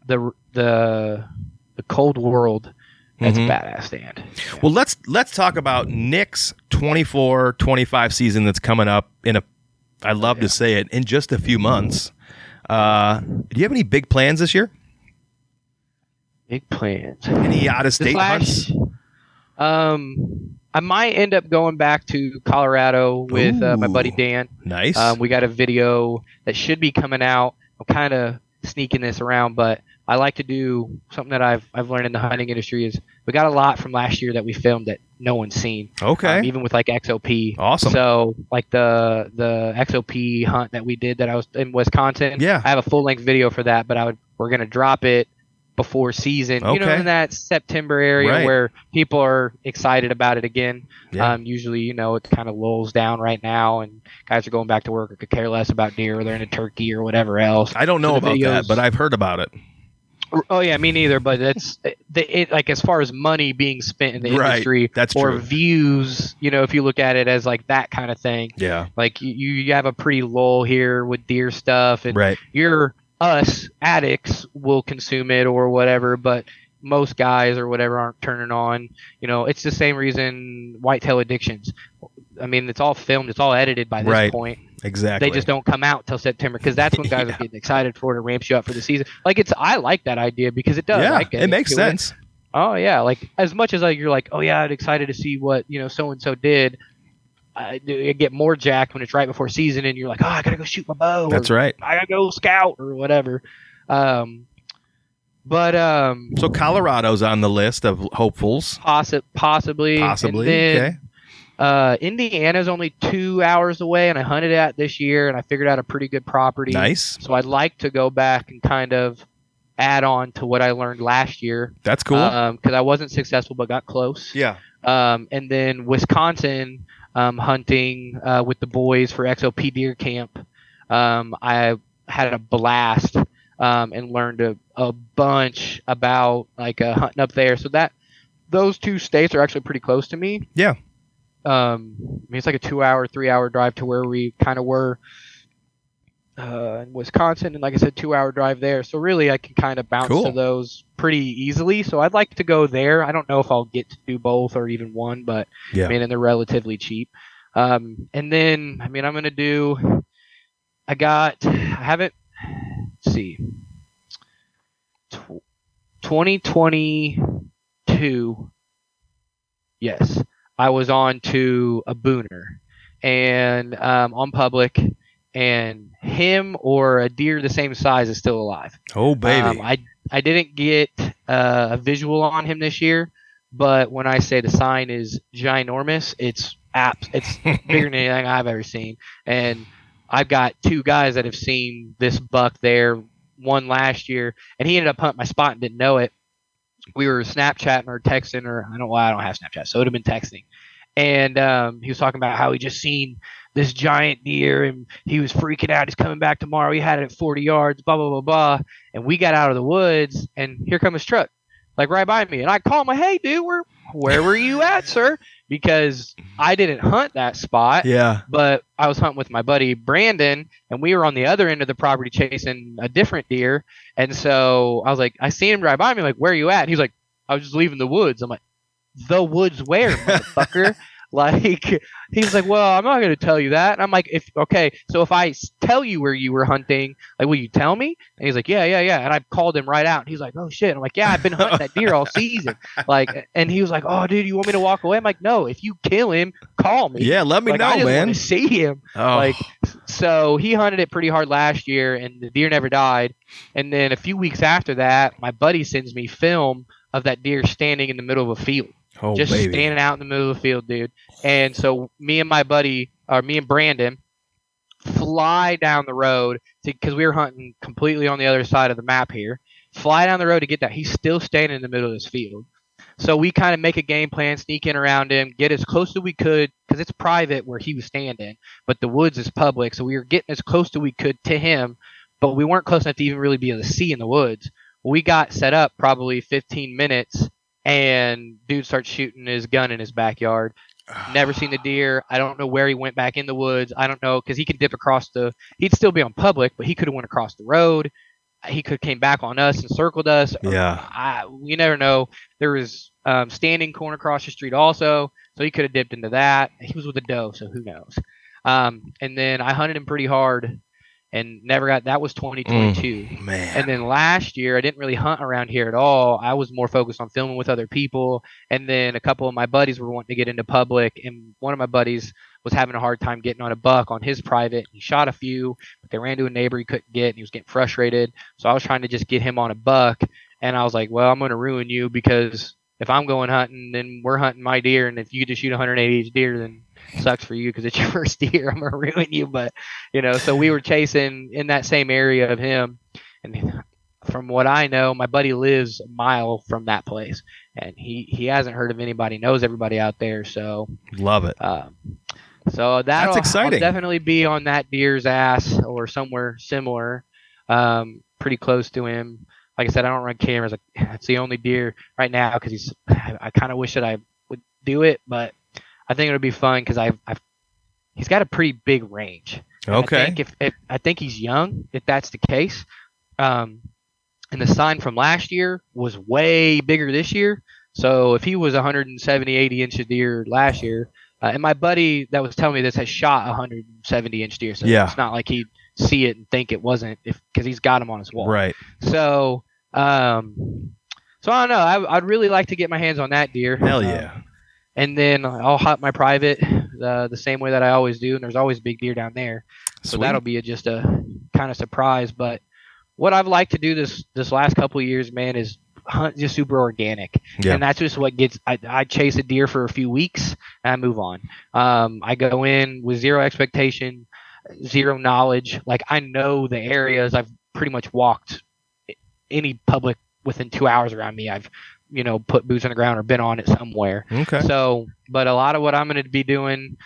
Cold World, that's a badass stand. Yeah. Well, let's talk about Nick's 24-25 season that's coming up I love to say it, in just a few months. Do you have any big plans this year? Big plans. Any out-of-state hunts? I might end up going back to Colorado with my buddy Dan. Nice. We got a video that should be coming out. I'm kind of sneaking this around, but I like to do something that I've learned in the hunting industry is we got a lot from last year that we filmed that no one's seen. Okay. Even with like XOP. Awesome. So like the XOP hunt that we did that I was in Wisconsin. Yeah. I have a full length video for that, but we're gonna drop it before season, okay. In that September area where people are excited about it again. Yeah. Usually, it kind of lulls down right now and guys are going back to work or could care less about deer or they're into turkey or whatever else. I don't know about that, but I've heard about it. Oh yeah, me neither. But that's like as far as money being spent in the industry, that's or true. Views. If you look at it as like that kind of thing. Yeah. Like you have a pretty lull here with deer stuff, and us addicts will consume it or whatever, but most guys or whatever aren't turning on. It's the same reason whitetail addictions. I mean, it's all filmed, it's all edited by this point. Exactly. They just don't come out till September because that's when guys are getting excited for it and ramps you up for the season. I like that idea because it does. Yeah, it makes sense. Oh yeah, like as much as you're like, oh yeah, I'm excited to see what so and so did. I get more jacked when it's right before season and you're like, oh, I gotta go shoot my bow. That's right. I gotta go scout or whatever. So Colorado's on the list of hopefuls. Possibly. And then, okay. Indiana's only 2 hours away, and I hunted at this year, and I figured out a pretty good property. Nice. So I'd like to go back and kind of add on to what I learned last year. That's cool. Because I wasn't successful, but got close. Yeah. And then Wisconsin, hunting with the boys for XOP deer camp. I had a blast and learned a bunch about hunting up there. So those two states are actually pretty close to me. Yeah. I mean, it's like a 2 hour, 3 hour drive to where we kind of were in Wisconsin, and like I said, 2 hour drive there. So really, I can kind of bounce to those pretty easily. So I'd like to go there. I don't know if I'll get to do both or even one, but I mean, and they're relatively cheap. And then, I mean, I'm gonna do. I haven't. Let's see. 2022. Yes. I was on to a booner and on public, and him or a deer the same size is still alive. Oh, baby. I didn't get a visual on him this year, but when I say the sign is ginormous, it's bigger than anything I've ever seen. And I've got two guys that have seen this buck there, one last year, and he ended up hunting my spot and didn't know it. We were Snapchatting or texting, or I don't have Snapchat, so it would have been texting. And he was talking about how he just seen this giant deer and he was freaking out. He's coming back tomorrow. He had it at 40 yards, blah, blah, blah, blah. And we got out of the woods, and here comes his truck, like right by me. And I call him, like, hey, dude, where were you at, sir? Because I didn't hunt that spot. Yeah. But I was hunting with my buddy Brandon, and we were on the other end of the property chasing a different deer. And so I was like, I seen him drive by me, like, where are you at? And he's like, I was just leaving the woods. I'm like, the woods where, motherfucker? Like, he's like, well, I'm not going to tell you that. And I'm like, so if I tell you where you were hunting, like, will you tell me? And he's like, yeah. And I called him right out. And he's like, oh shit. And I'm like, yeah, I've been hunting that deer all season. Like, and he was like, oh dude, you want me to walk away? I'm like, no, if you kill him, call me. Yeah, let me know, I just man. want to see him. Oh. Like, so he hunted it pretty hard last year, and the deer never died. And then a few weeks after that, my buddy sends me film of that deer standing in the middle of a field. Oh, just baby. standing out in the middle of the field, dude. And so me and Brandon fly down the road because we were hunting completely on the other side of the map here. Fly down the road to get that. He's still standing in the middle of this field. So we kind of make a game plan, sneak in around him, get as close as we could because it's private where he was standing, but the woods is public. So we were getting as close as we could to him, but we weren't close enough to even really be able to see in the woods. We got set up probably 15 minutes, and dude starts shooting his gun in his backyard. Never seen the deer. I don't know where he went back in the woods. I don't know because he could dip across he'd still be on public, but he could have went across the road. He could have came back on us and circled us. Yeah. You never know. There was standing corn across the street also, so he could have dipped into that. He was with a doe, so who knows? And then I hunted him pretty hard and never got. That was 2022. Man. And then last year I didn't really hunt around here at all. I was more focused on filming with other people. And then a couple of my buddies were wanting to get into public, and one of my buddies was having a hard time getting on a buck on his private. He shot a few, but they ran to a neighbor he couldn't get, and he was getting frustrated. So I was trying to just get him on a buck, and I was like, well, I'm going to ruin you because if I'm going hunting, then we're hunting my deer, and if you just shoot 180 each deer, then it sucks for you because it's your first deer. I'm going to ruin you. But, so we were chasing in that same area of him, and from what I know, my buddy lives a mile from that place, and he hasn't heard of anybody, knows everybody out there. So love it. So that's exciting. I'll definitely be on that deer's ass or somewhere similar, pretty close to him. Like I said, I don't run cameras. It's the only deer right now because I kind of wish that I would do it, but I think it'll be fun because he's got a pretty big range. Okay. I think I think he's young, if that's the case. And the sign from last year was way bigger this year. So if he was 170, 80 inch deer last year, and my buddy that was telling me this has shot 170 inch deer, so it's not like he'd see it and think it wasn't because he's got him on his wall. Right. So, I don't know. I'd really like to get my hands on that deer. Hell yeah. And then I'll hunt my private the same way that I always do, and there's always big deer down there. So Sweet. that'll be just a kind of surprise. But what I've liked to do this last couple of years, man, is hunt just super organic. Yeah. And that's just what I chase a deer for a few weeks and I move on. I go in with zero expectation, zero knowledge. Like I know the areas. I've pretty much walked any public within 2 hours around me. I've put boots on the ground or been on it somewhere. Okay. So, but a lot of what I'm going to be doing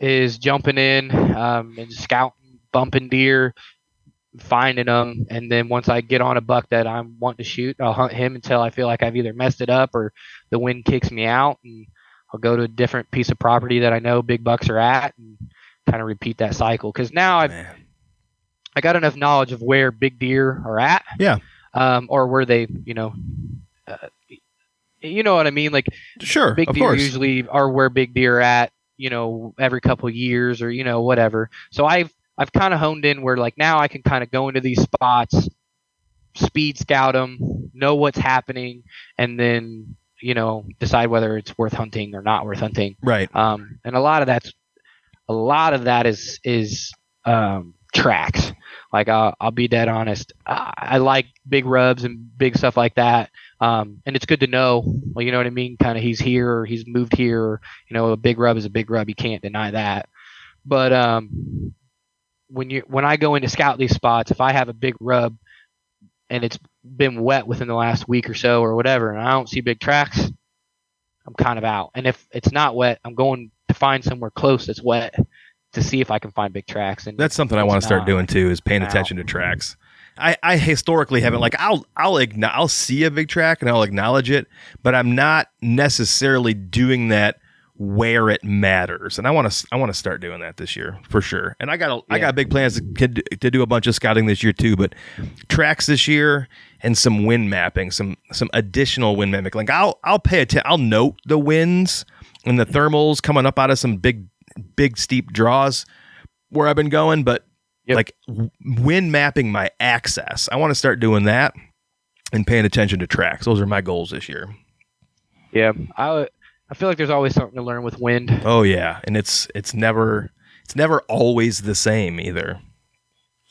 is jumping in and scouting, bumping deer, finding them, and then once I get on a buck that I'm wanting to shoot, I'll hunt him until I feel like I've either messed it up or the wind kicks me out, and I'll go to a different piece of property that I know big bucks are at and kind of repeat that cycle. Because now I got enough knowledge of where big deer are at. Yeah. Or where they, you know what I mean? Like, sure, big of deer course. usually are where big deer are at, every couple of years or, whatever. So I've kind of honed in where like now I can kind of go into these spots, speed scout them, know what's happening, and then, decide whether it's worth hunting or not worth hunting. Right. And a lot of that is tracks. Like I'll be dead honest. I like big rubs and big stuff like that. And it's good to know, well, you know what I mean? Kind of he's here or he's moved here. Or, a big rub is a big rub. You can't deny that. But when I go in to scout these spots, if I have a big rub and it's been wet within the last week or so or whatever, and I don't see big tracks, I'm kind of out. And if it's not wet, I'm going to find somewhere close that's wet to see if I can find big tracks. And that's something I want to start doing too, is paying attention to tracks. I historically haven't, like, I'll see a big track and I'll acknowledge it, but I'm not necessarily doing that where it matters. And I want to start doing that this year for sure. And I got big plans to do a bunch of scouting this year too, but tracks this year and some wind mapping, some additional wind mapping. Like I'll pay attention. I'll note the winds and the thermals coming up out of some big steep draws where I've been going, but like wind mapping my access, I want to start doing that and paying attention to tracks. Those are my goals this year. Yeah. I feel like there's always something to learn with wind. Oh yeah. And it's never always the same either.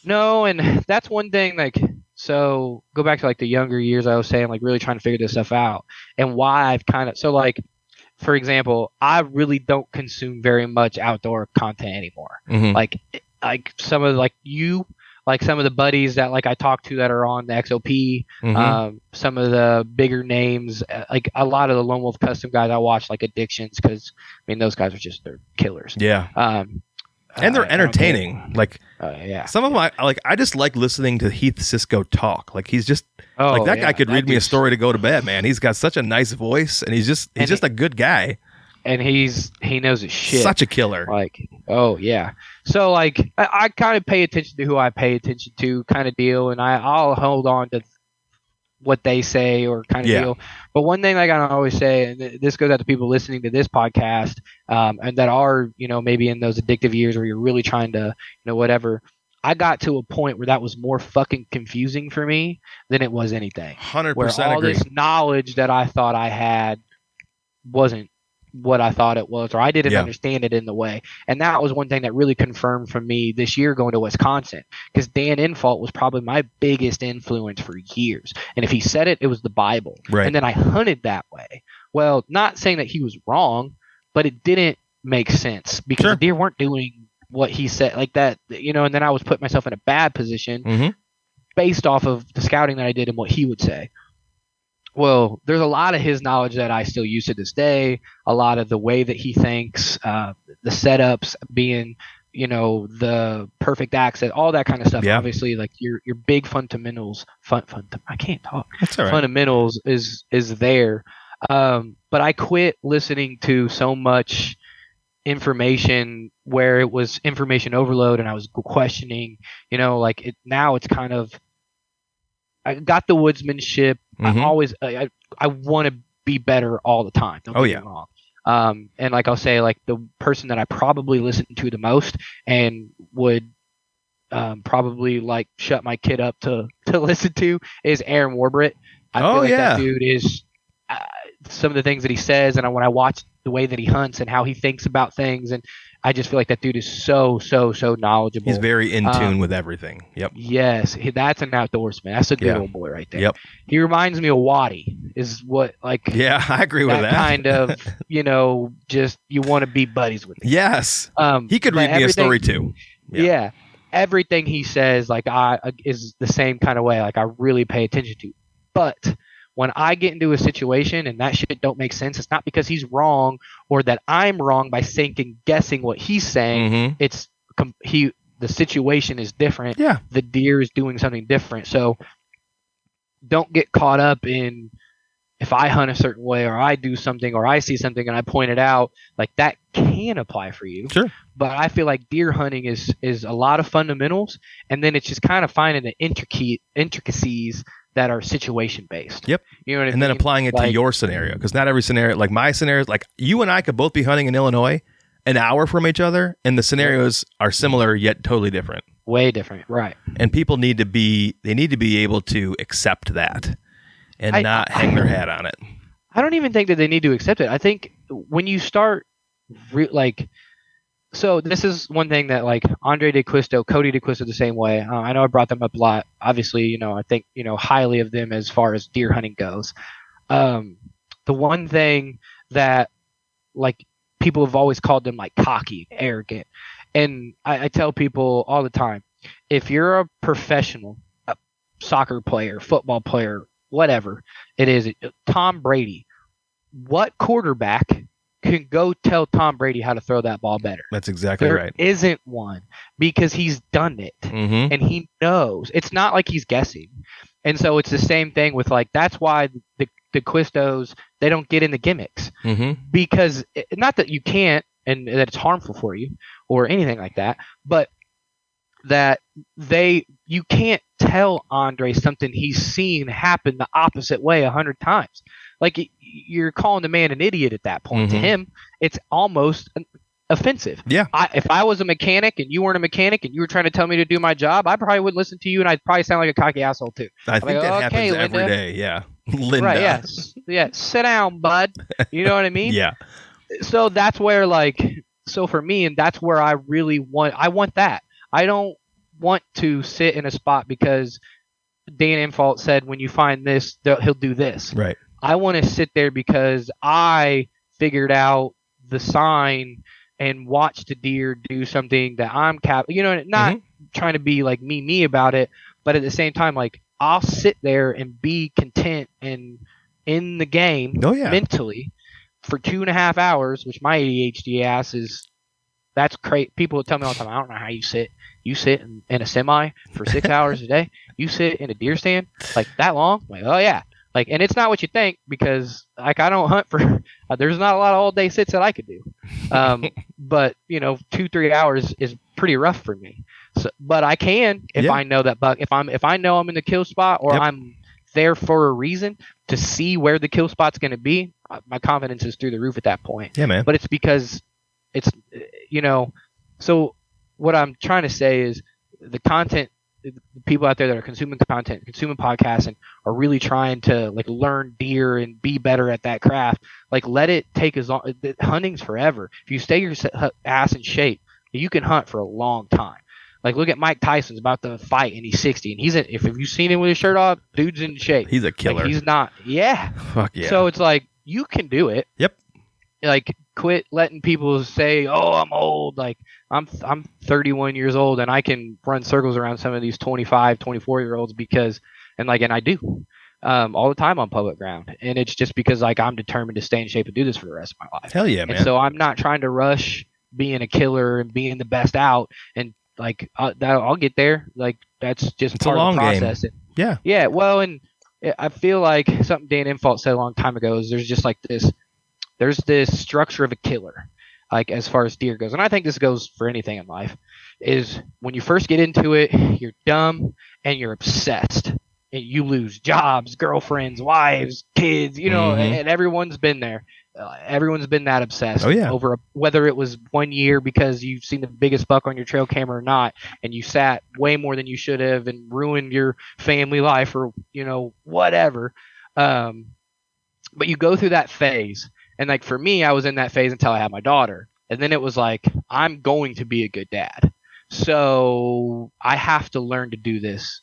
No. And that's one thing, like, so go back to like the younger years, I was saying, like really trying to figure this stuff out and why I've kind of, so like for example, I really don't consume very much outdoor content anymore. Mhm. Like some of some of the buddies that like I talk to that are on the XOP, some of the bigger names, like a lot of the Lone Wolf Custom guys I watch, like Addictions, because I mean those guys are they're killers. Yeah. And they're entertaining. Some of my I just like listening to Heath Cisco talk. Like he's just guy could read me a story to go to bed, man. He's got such a nice voice, and he's just a good guy. And he knows his shit. Such a killer. So I kind of pay attention to who I pay attention to, kind of deal, and I'll hold on to what they say or kind of deal. But one thing I gotta always say, and this goes out to people listening to this podcast, and that are maybe in those addictive years where you're really trying to whatever. I got to a point where that was more fucking confusing for me than it was anything. 100% where all agree. this knowledge that I thought I had wasn't what I thought it was, or I didn't understand it in the way. And that was one thing that really confirmed for me this year going to Wisconsin, because Dan Infalt was probably my biggest influence for years. And if he said it, it was the Bible. Right. And then I hunted that way. Well, not saying that he was wrong, but it didn't make sense because the deer weren't doing what he said like that, and then I was putting myself in a bad position based off of the scouting that I did and what he would say. Well, there's a lot of his knowledge that I still use to this day. A lot of the way that he thinks, the setups being, the perfect access, all that kind of stuff. Yeah. Obviously, like your big fundamentals. I can't talk. That's all right. Fundamentals is there. But I quit listening to so much information where it was information overload, and I was questioning. Now it's kind of. I got the woodsmanship. I always I want to be better all the time. Don't get me wrong. And like I'll say, like the person that I probably listen to the most and would probably like shut my kid up to listen to is Aaron Warbritt. I feel like that dude is some of the things that he says, and when I watch the way that he hunts and how he thinks about things, and I just feel like that dude is so knowledgeable. He's very in tune with everything. Yep. Yes, that's an outdoorsman. That's a good old boy right there. Yep. He reminds me of Waddy. Is what like. Yeah, I agree with that. Kind of, just you want to be buddies with him. Yes. He could read me a story too. Yeah. Everything he says, like is the same kind of way. Like I really pay attention to, but. When I get into a situation and that shit don't make sense, it's not because he's wrong or that I'm wrong by thinking, guessing what he's saying. It's the situation is different. Yeah. The deer is doing something different. So don't get caught up in if I hunt a certain way or I do something or I see something and I point it out, like that can apply for you. Sure. But I feel like deer hunting is a lot of fundamentals, and then it's just kind of finding the intricacies that are situation based. Yep. You know what I mean? And then applying it to your scenario, because not every scenario, like my scenario, like you and I could both be hunting in Illinois an hour from each other, and the scenarios are similar yet totally different. Way different, right? And people need to be able to accept that and not hang their hat on it. I don't even think that they need to accept it. I think when you start so this is one thing that like Andre DeQuisto, Cody DeQuisto the same way. I know I brought them up a lot. Obviously, I think, highly of them as far as deer hunting goes. The one thing that like people have always called them like cocky, arrogant. And I tell people all the time, if you're a professional, a soccer player, football player, whatever it is, Tom Brady, what quarterback can go tell Tom Brady how to throw that ball better? That's exactly right. There isn't one, because he's done it and he knows. It's not like he's guessing. And so it's the same thing with like, that's why the Quistos, they don't get in the gimmicks because not that you can't and that it's harmful for you or anything like that, but that you can't tell Andre something he's seen happen the opposite way 100 times. Like you're calling the man an idiot at that point. To him, it's almost offensive. Yeah. If I was a mechanic and you weren't a mechanic and you were trying to tell me to do my job, I probably wouldn't listen to you, and I'd probably sound like a cocky asshole too. I think that happens every day. Yeah. Linda. Right. Yeah. Yeah. Sit down, bud. You know what I mean? Yeah. So that's where so for me, and that's where I really want that. I don't want to sit in a spot because Dan Infalt said when you find this, he'll do this. Right. I want to sit there because I figured out the sign and watched a deer do something that I'm not trying to be like me about it, but at the same time, like I'll sit there and be content and in the game mentally for 2.5 hours, which my ADHD ass that's crazy. People tell me all the time, I don't know how you sit. You sit in a semi for 6 hours a day. You sit in a deer stand like that long? Like, oh yeah. Like, and it's not what you think, because like I don't hunt for. There's not a lot of all day sits that I could do, but 2-3 hours is pretty rough for me. So, but I can if I know that buck. If I know I'm in the kill spot, or I'm there for a reason to see where the kill spot's going to be. My confidence is through the roof at that point. Yeah, man. But it's because it's So what I'm trying to say is the content. The people out there that are consuming content, consuming podcasts, and are really trying to like learn deer and be better at that craft, like let it take as long. Hunting's forever. If you stay your ass in shape, you can hunt for a long time. Like look at Mike Tyson's about to fight and he's 60 and if you've seen him with his shirt off, dude's in shape. He's a killer. Like, he's not. Yeah. Fuck yeah. So it's like you can do it. Yep. Like quit letting people say, "Oh, I'm old." Like I'm 31 years old and I can run circles around some of these 25, 24-year-olds and I do all the time on public ground. And it's just because like I'm determined to stay in shape and do this for the rest of my life. Hell yeah, man. And so I'm not trying to rush being a killer and being the best out and like I'll get there. Like that's just it's part a long of the process. Game. Yeah. Yeah. Well, and I feel like something Dan Infalt said a long time ago is there's just like there's this structure of a killer, like as far as deer goes. And I think this goes for anything in life, is when you first get into it, you're dumb and you're obsessed and you lose jobs, girlfriends, wives, kids, and everyone's been there. Everyone's been that obsessed over whether it was 1 year because you've seen the biggest buck on your trail camera or not, and you sat way more than you should have and ruined your family life or, whatever. But you go through that phase. And like for me, I was in that phase until I had my daughter. And then it was like, I'm going to be a good dad. So I have to learn to do this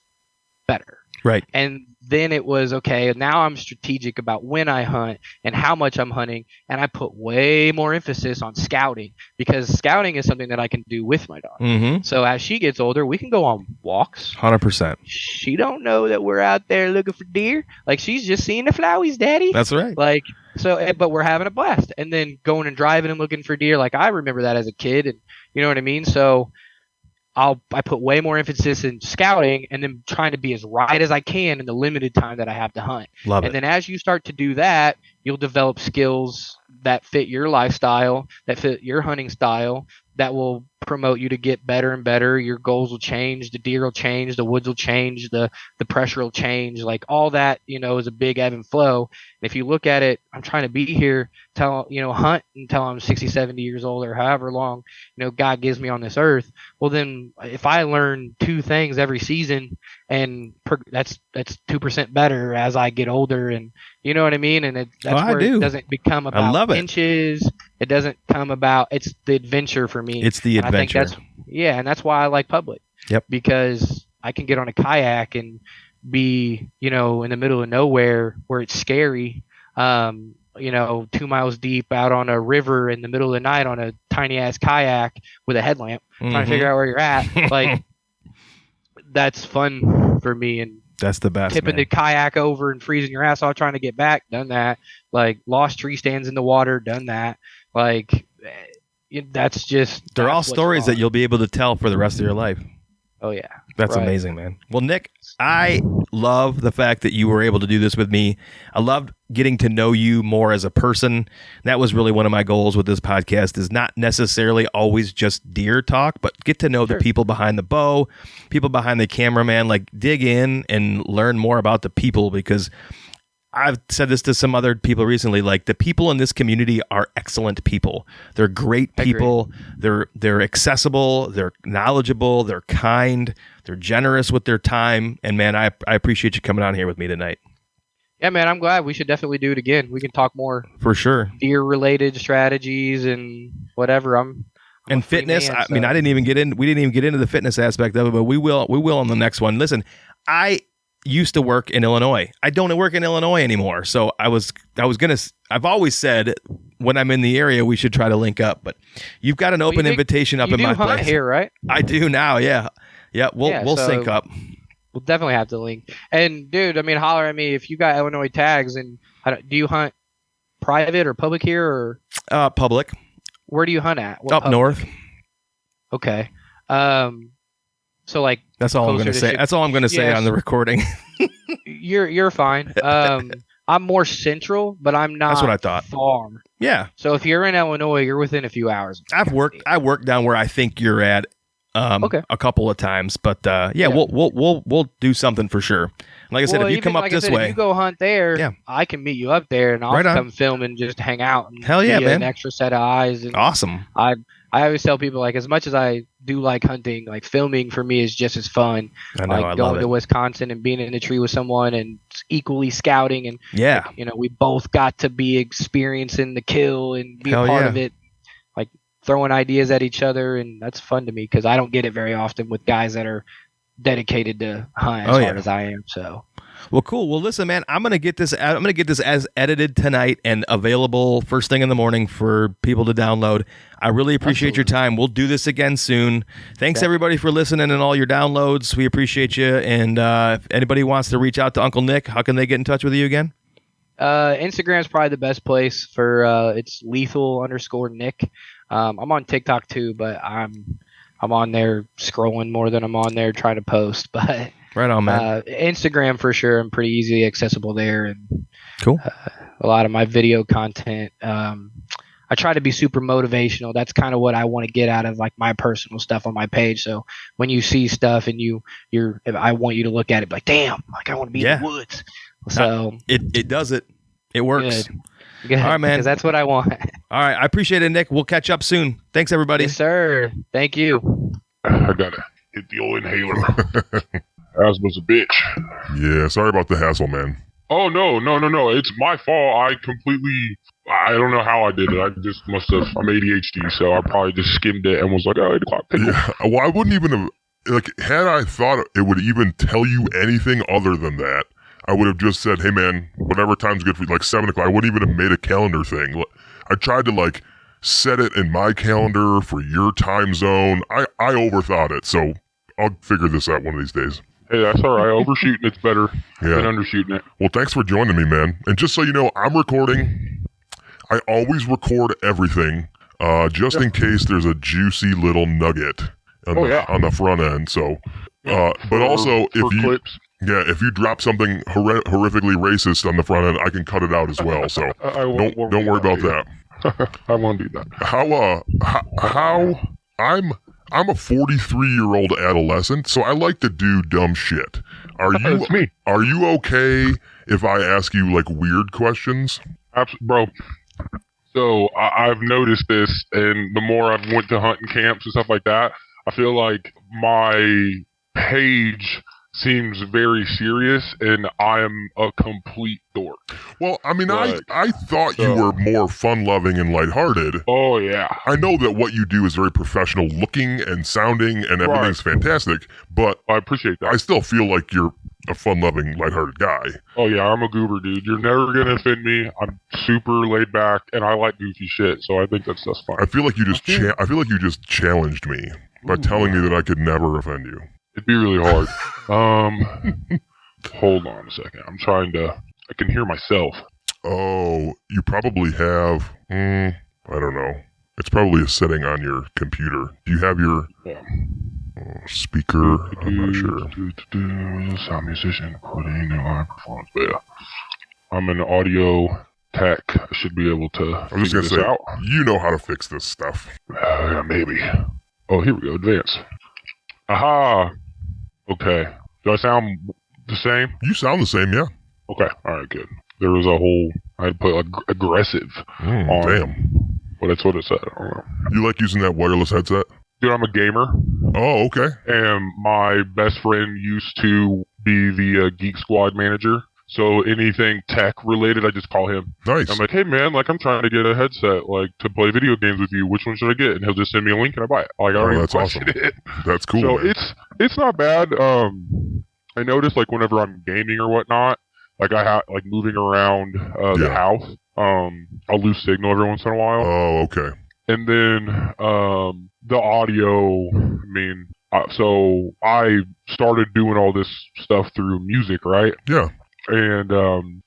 better. Right. And then it was, okay, now I'm strategic about when I hunt and how much I'm hunting. And I put way more emphasis on scouting because scouting is something that I can do with my daughter. Mm-hmm. So as she gets older, we can go on walks. 100%. She don't know that we're out there looking for deer. Like she's just seeing the flowies, daddy. That's right. Like, so, but we're having a blast. And then going and driving and looking for deer. Like I remember that as a kid and you know what I mean? So I put way more emphasis in scouting and then trying to be as right as I can in the limited time that I have to hunt. Love it. And then as you start to do that, you'll develop skills that fit your lifestyle, that fit your hunting style, that will promote you to get better and better. Your goals will change, the deer will change, the woods will change, the pressure will change. Like all that, is a big ebb and flow. And if you look at it, I'm trying to be here, hunt until I'm 60, 70 years old or however long, God gives me on this earth. Well, then if I learn 2 things every season and that's 2% better as I get older and you know what I mean? And that's where it doesn't become about inches. It doesn't come about, it's the adventure for me. It's the adventure. I think and that's why I like public. Yep. Because I can get on a kayak and be, in the middle of nowhere where it's scary, 2 miles deep out on a river in the middle of the night on a tiny ass kayak with a headlamp, trying to figure out where you're at. Like, that's fun for me. And that's the best. Tipping the kayak over and freezing your ass off trying to get back, done that. Like lost tree stands in the water, done that. Like that's just. They're all stories that you'll be able to tell for the rest of your life. Oh yeah, that's amazing, man. Well, Nick, I love the fact that you were able to do this with me. I loved getting to know you more as a person. That was really one of my goals with this podcast, is not necessarily always just deer talk, but get to know the people behind the bow, people behind the camera, man. Like dig in and learn more about the people, because I've said this to some other people recently, like the people in this community are excellent people. They're great people. They're accessible. They're knowledgeable. They're kind. They're generous with their time. And man, I appreciate you coming on here with me tonight. Yeah, man, I'm glad. We should definitely do it again. We can talk more for sure deer related strategies and whatever. I'm and fitness. Man, I mean, we didn't even get into the fitness aspect of it, but we will on the next one. Listen, used to work in Illinois. I don't work in Illinois anymore. So I've always said when I'm in the area, we should try to link up, but you've got an open invitation up in my place here, right? I do now. Yeah. Yeah. We'll sync up. We'll definitely have to link. And dude, I mean, holler at me if you got Illinois tags. And do you hunt private or public here or public? Where do you hunt at? Up north. Okay. So like that's all I'm going to say. That's all I'm going to say on the recording. You're fine. I'm more central, but I'm not. That's what I thought. Far. Yeah. So if you're in Illinois, you're within a few hours. I worked down where I think you're at. A couple of times, but we'll do something for sure. Like I said, if you come up this way, if you go hunt there, I can meet you up there, and I'll come film and just hang out. And hell yeah, man! An extra set of eyes. And awesome. I always tell people, like, as much as I do like hunting, like filming for me is just as fun. I know, like going to Wisconsin and being in the tree with someone and equally scouting, and like, we both got to be experiencing the kill and be a part of it. Like throwing ideas at each other, and that's fun to me because I don't get it very often with guys that are dedicated to hunt as hard as I am. So, well, cool. Well, listen, man, I'm gonna get this as edited tonight and available first thing in the morning for people to download. I really appreciate your time. We'll do this again soon. Thanks everybody for listening and all your downloads. We appreciate you. And if anybody wants to reach out to Uncle Nick, how can they get in touch with you again? Instagram's probably the best place for it's lethal_Nick. I'm on TikTok too, but I'm on there scrolling more than I'm on there trying to post. But right on, man. Instagram for sure. I'm pretty easily accessible there, and cool. A lot of my video content. I try to be super motivational. That's kind of what I want to get out of like my personal stuff on my page. So when you see stuff and I want you to look at it like, damn, like I want to be in the woods. So it does it. It works. Good. All right, man. Because that's what I want. All right. I appreciate it, Nick. We'll catch up soon. Thanks, everybody. Yes, sir. Thank you. I gotta hit the old inhaler. Asthma's a bitch. Yeah, sorry about the hassle, man. Oh, no. It's my fault. I don't know how I did it. I just I'm ADHD, so I probably just skimmed it and was like, 8 o'clock. Yeah, well, I wouldn't even have, had I thought it would even tell you anything other than that, I would have just said, hey, man, whatever time's good for you, like 7 o'clock. I wouldn't even have made a calendar thing. I tried to, set it in my calendar for your time zone. I overthought it, so I'll figure this out one of these days. Hey, that's all right. Overshooting it's better than undershooting it. Well, thanks for joining me, man. And just so you know, I'm recording. I always record everything, just in case there's a juicy little nugget on the front end. So, but also if you drop something horrifically racist on the front end, I can cut it out as well. So don't worry about that. I won't do that. How I'm a 43-year-old adolescent, so I like to do dumb shit. That's me. Are you okay if I ask you weird questions? Bro. So I've noticed this, and the more I've went to hunting camps and stuff like that, I feel like my page seems very serious, and I am a complete dork. Well, I mean, I thought you were more fun-loving and lighthearted. Oh, yeah. I know that what you do is very professional looking and sounding, and everything's fantastic, but I appreciate that. I still feel like you're a fun-loving, lighthearted guy. Oh, yeah, I'm a goober, dude. You're never going to offend me. I'm super laid back, and I like goofy shit, so I think that's fine. I feel like you just challenged me by telling me that I could never offend you. It'd be really hard. Hold on a second. I can hear myself. Oh, you probably have, I don't know. It's probably a setting on your computer. Do you have your speaker? I'm not sure. Sound musician, putting in live performance. But yeah, I'm an audio tech. I should be able to figure this out. You know how to fix this stuff. Yeah, maybe. Oh, here we go. Advance. Aha. Okay. Do I sound the same? You sound the same, yeah. Okay. All right, good. There was I had to put aggressive on. Damn. Well, that's what it said. I don't know. You like using that wireless headset? Dude, I'm a gamer. Oh, okay. And my best friend used to be the Geek Squad manager. So anything tech related, I just call him. Nice. I'm like, hey man, I'm trying to get a headset, to play video games with you. Which one should I get? And he'll just send me a link and I buy it. I already that's awesome. That's cool. So man. it's not bad. I notice like whenever I'm gaming or whatnot, like I have like moving around the house, I'll lose signal every once in a while. Oh, okay. And then the audio. I mean, so I started doing all this stuff through music, right? Yeah. And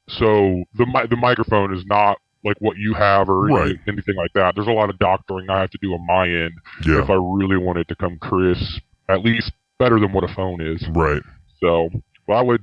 so the microphone is not like what you have or anything like that. There's a lot of doctoring I have to do on my end if I really want it to come crisp, at least better than what a phone is. Right. So, well,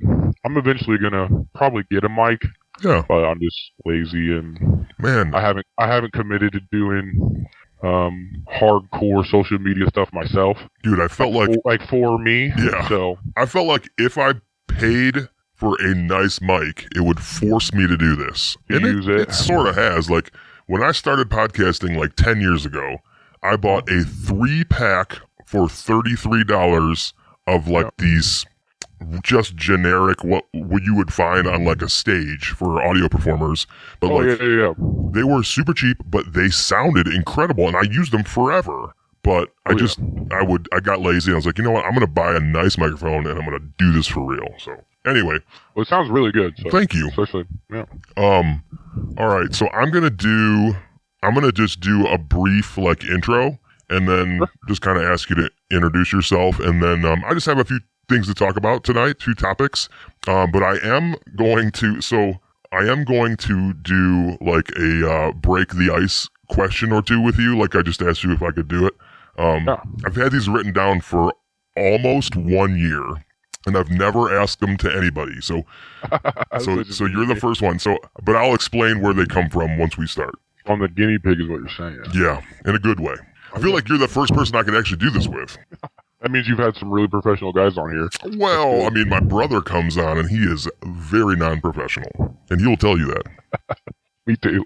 I'm eventually gonna probably get a mic. Yeah. But I'm just lazy and I haven't committed to doing hardcore social media stuff myself. Dude, I felt like for me. Yeah. So I felt like if I paid for a nice mic, it would force me to do this. And use it. It sort of has. Like, when I started podcasting like 10 years ago, I bought a 3-pack for $33 of like these just generic what you would find on like a stage for audio performers. But they were super cheap, but they sounded incredible, and I used them forever. But I got lazy, and I was like, you know what? I'm going to buy a nice microphone, and I'm going to do this for real. So anyway. Well, it sounds really good. So, thank you. Especially, yeah. All right. So I'm going to just do a brief like intro, and then just kind of ask you to introduce yourself. And then I just have a few things to talk about tonight, 2 topics. But I am going to do like a break the ice question or 2 with you. Like I just asked you if I could do it. I've had these written down for almost 1 year, and I've never asked them to anybody. So you're the first one. So, but I'll explain where they come from once we start. On the guinea pig is what you're saying. Yeah, in a good way. I feel like you're the first person I can actually do this with. That means you've had some really professional guys on here. Well, I mean, my brother comes on, and he is very non-professional, and he'll tell you that. Me too.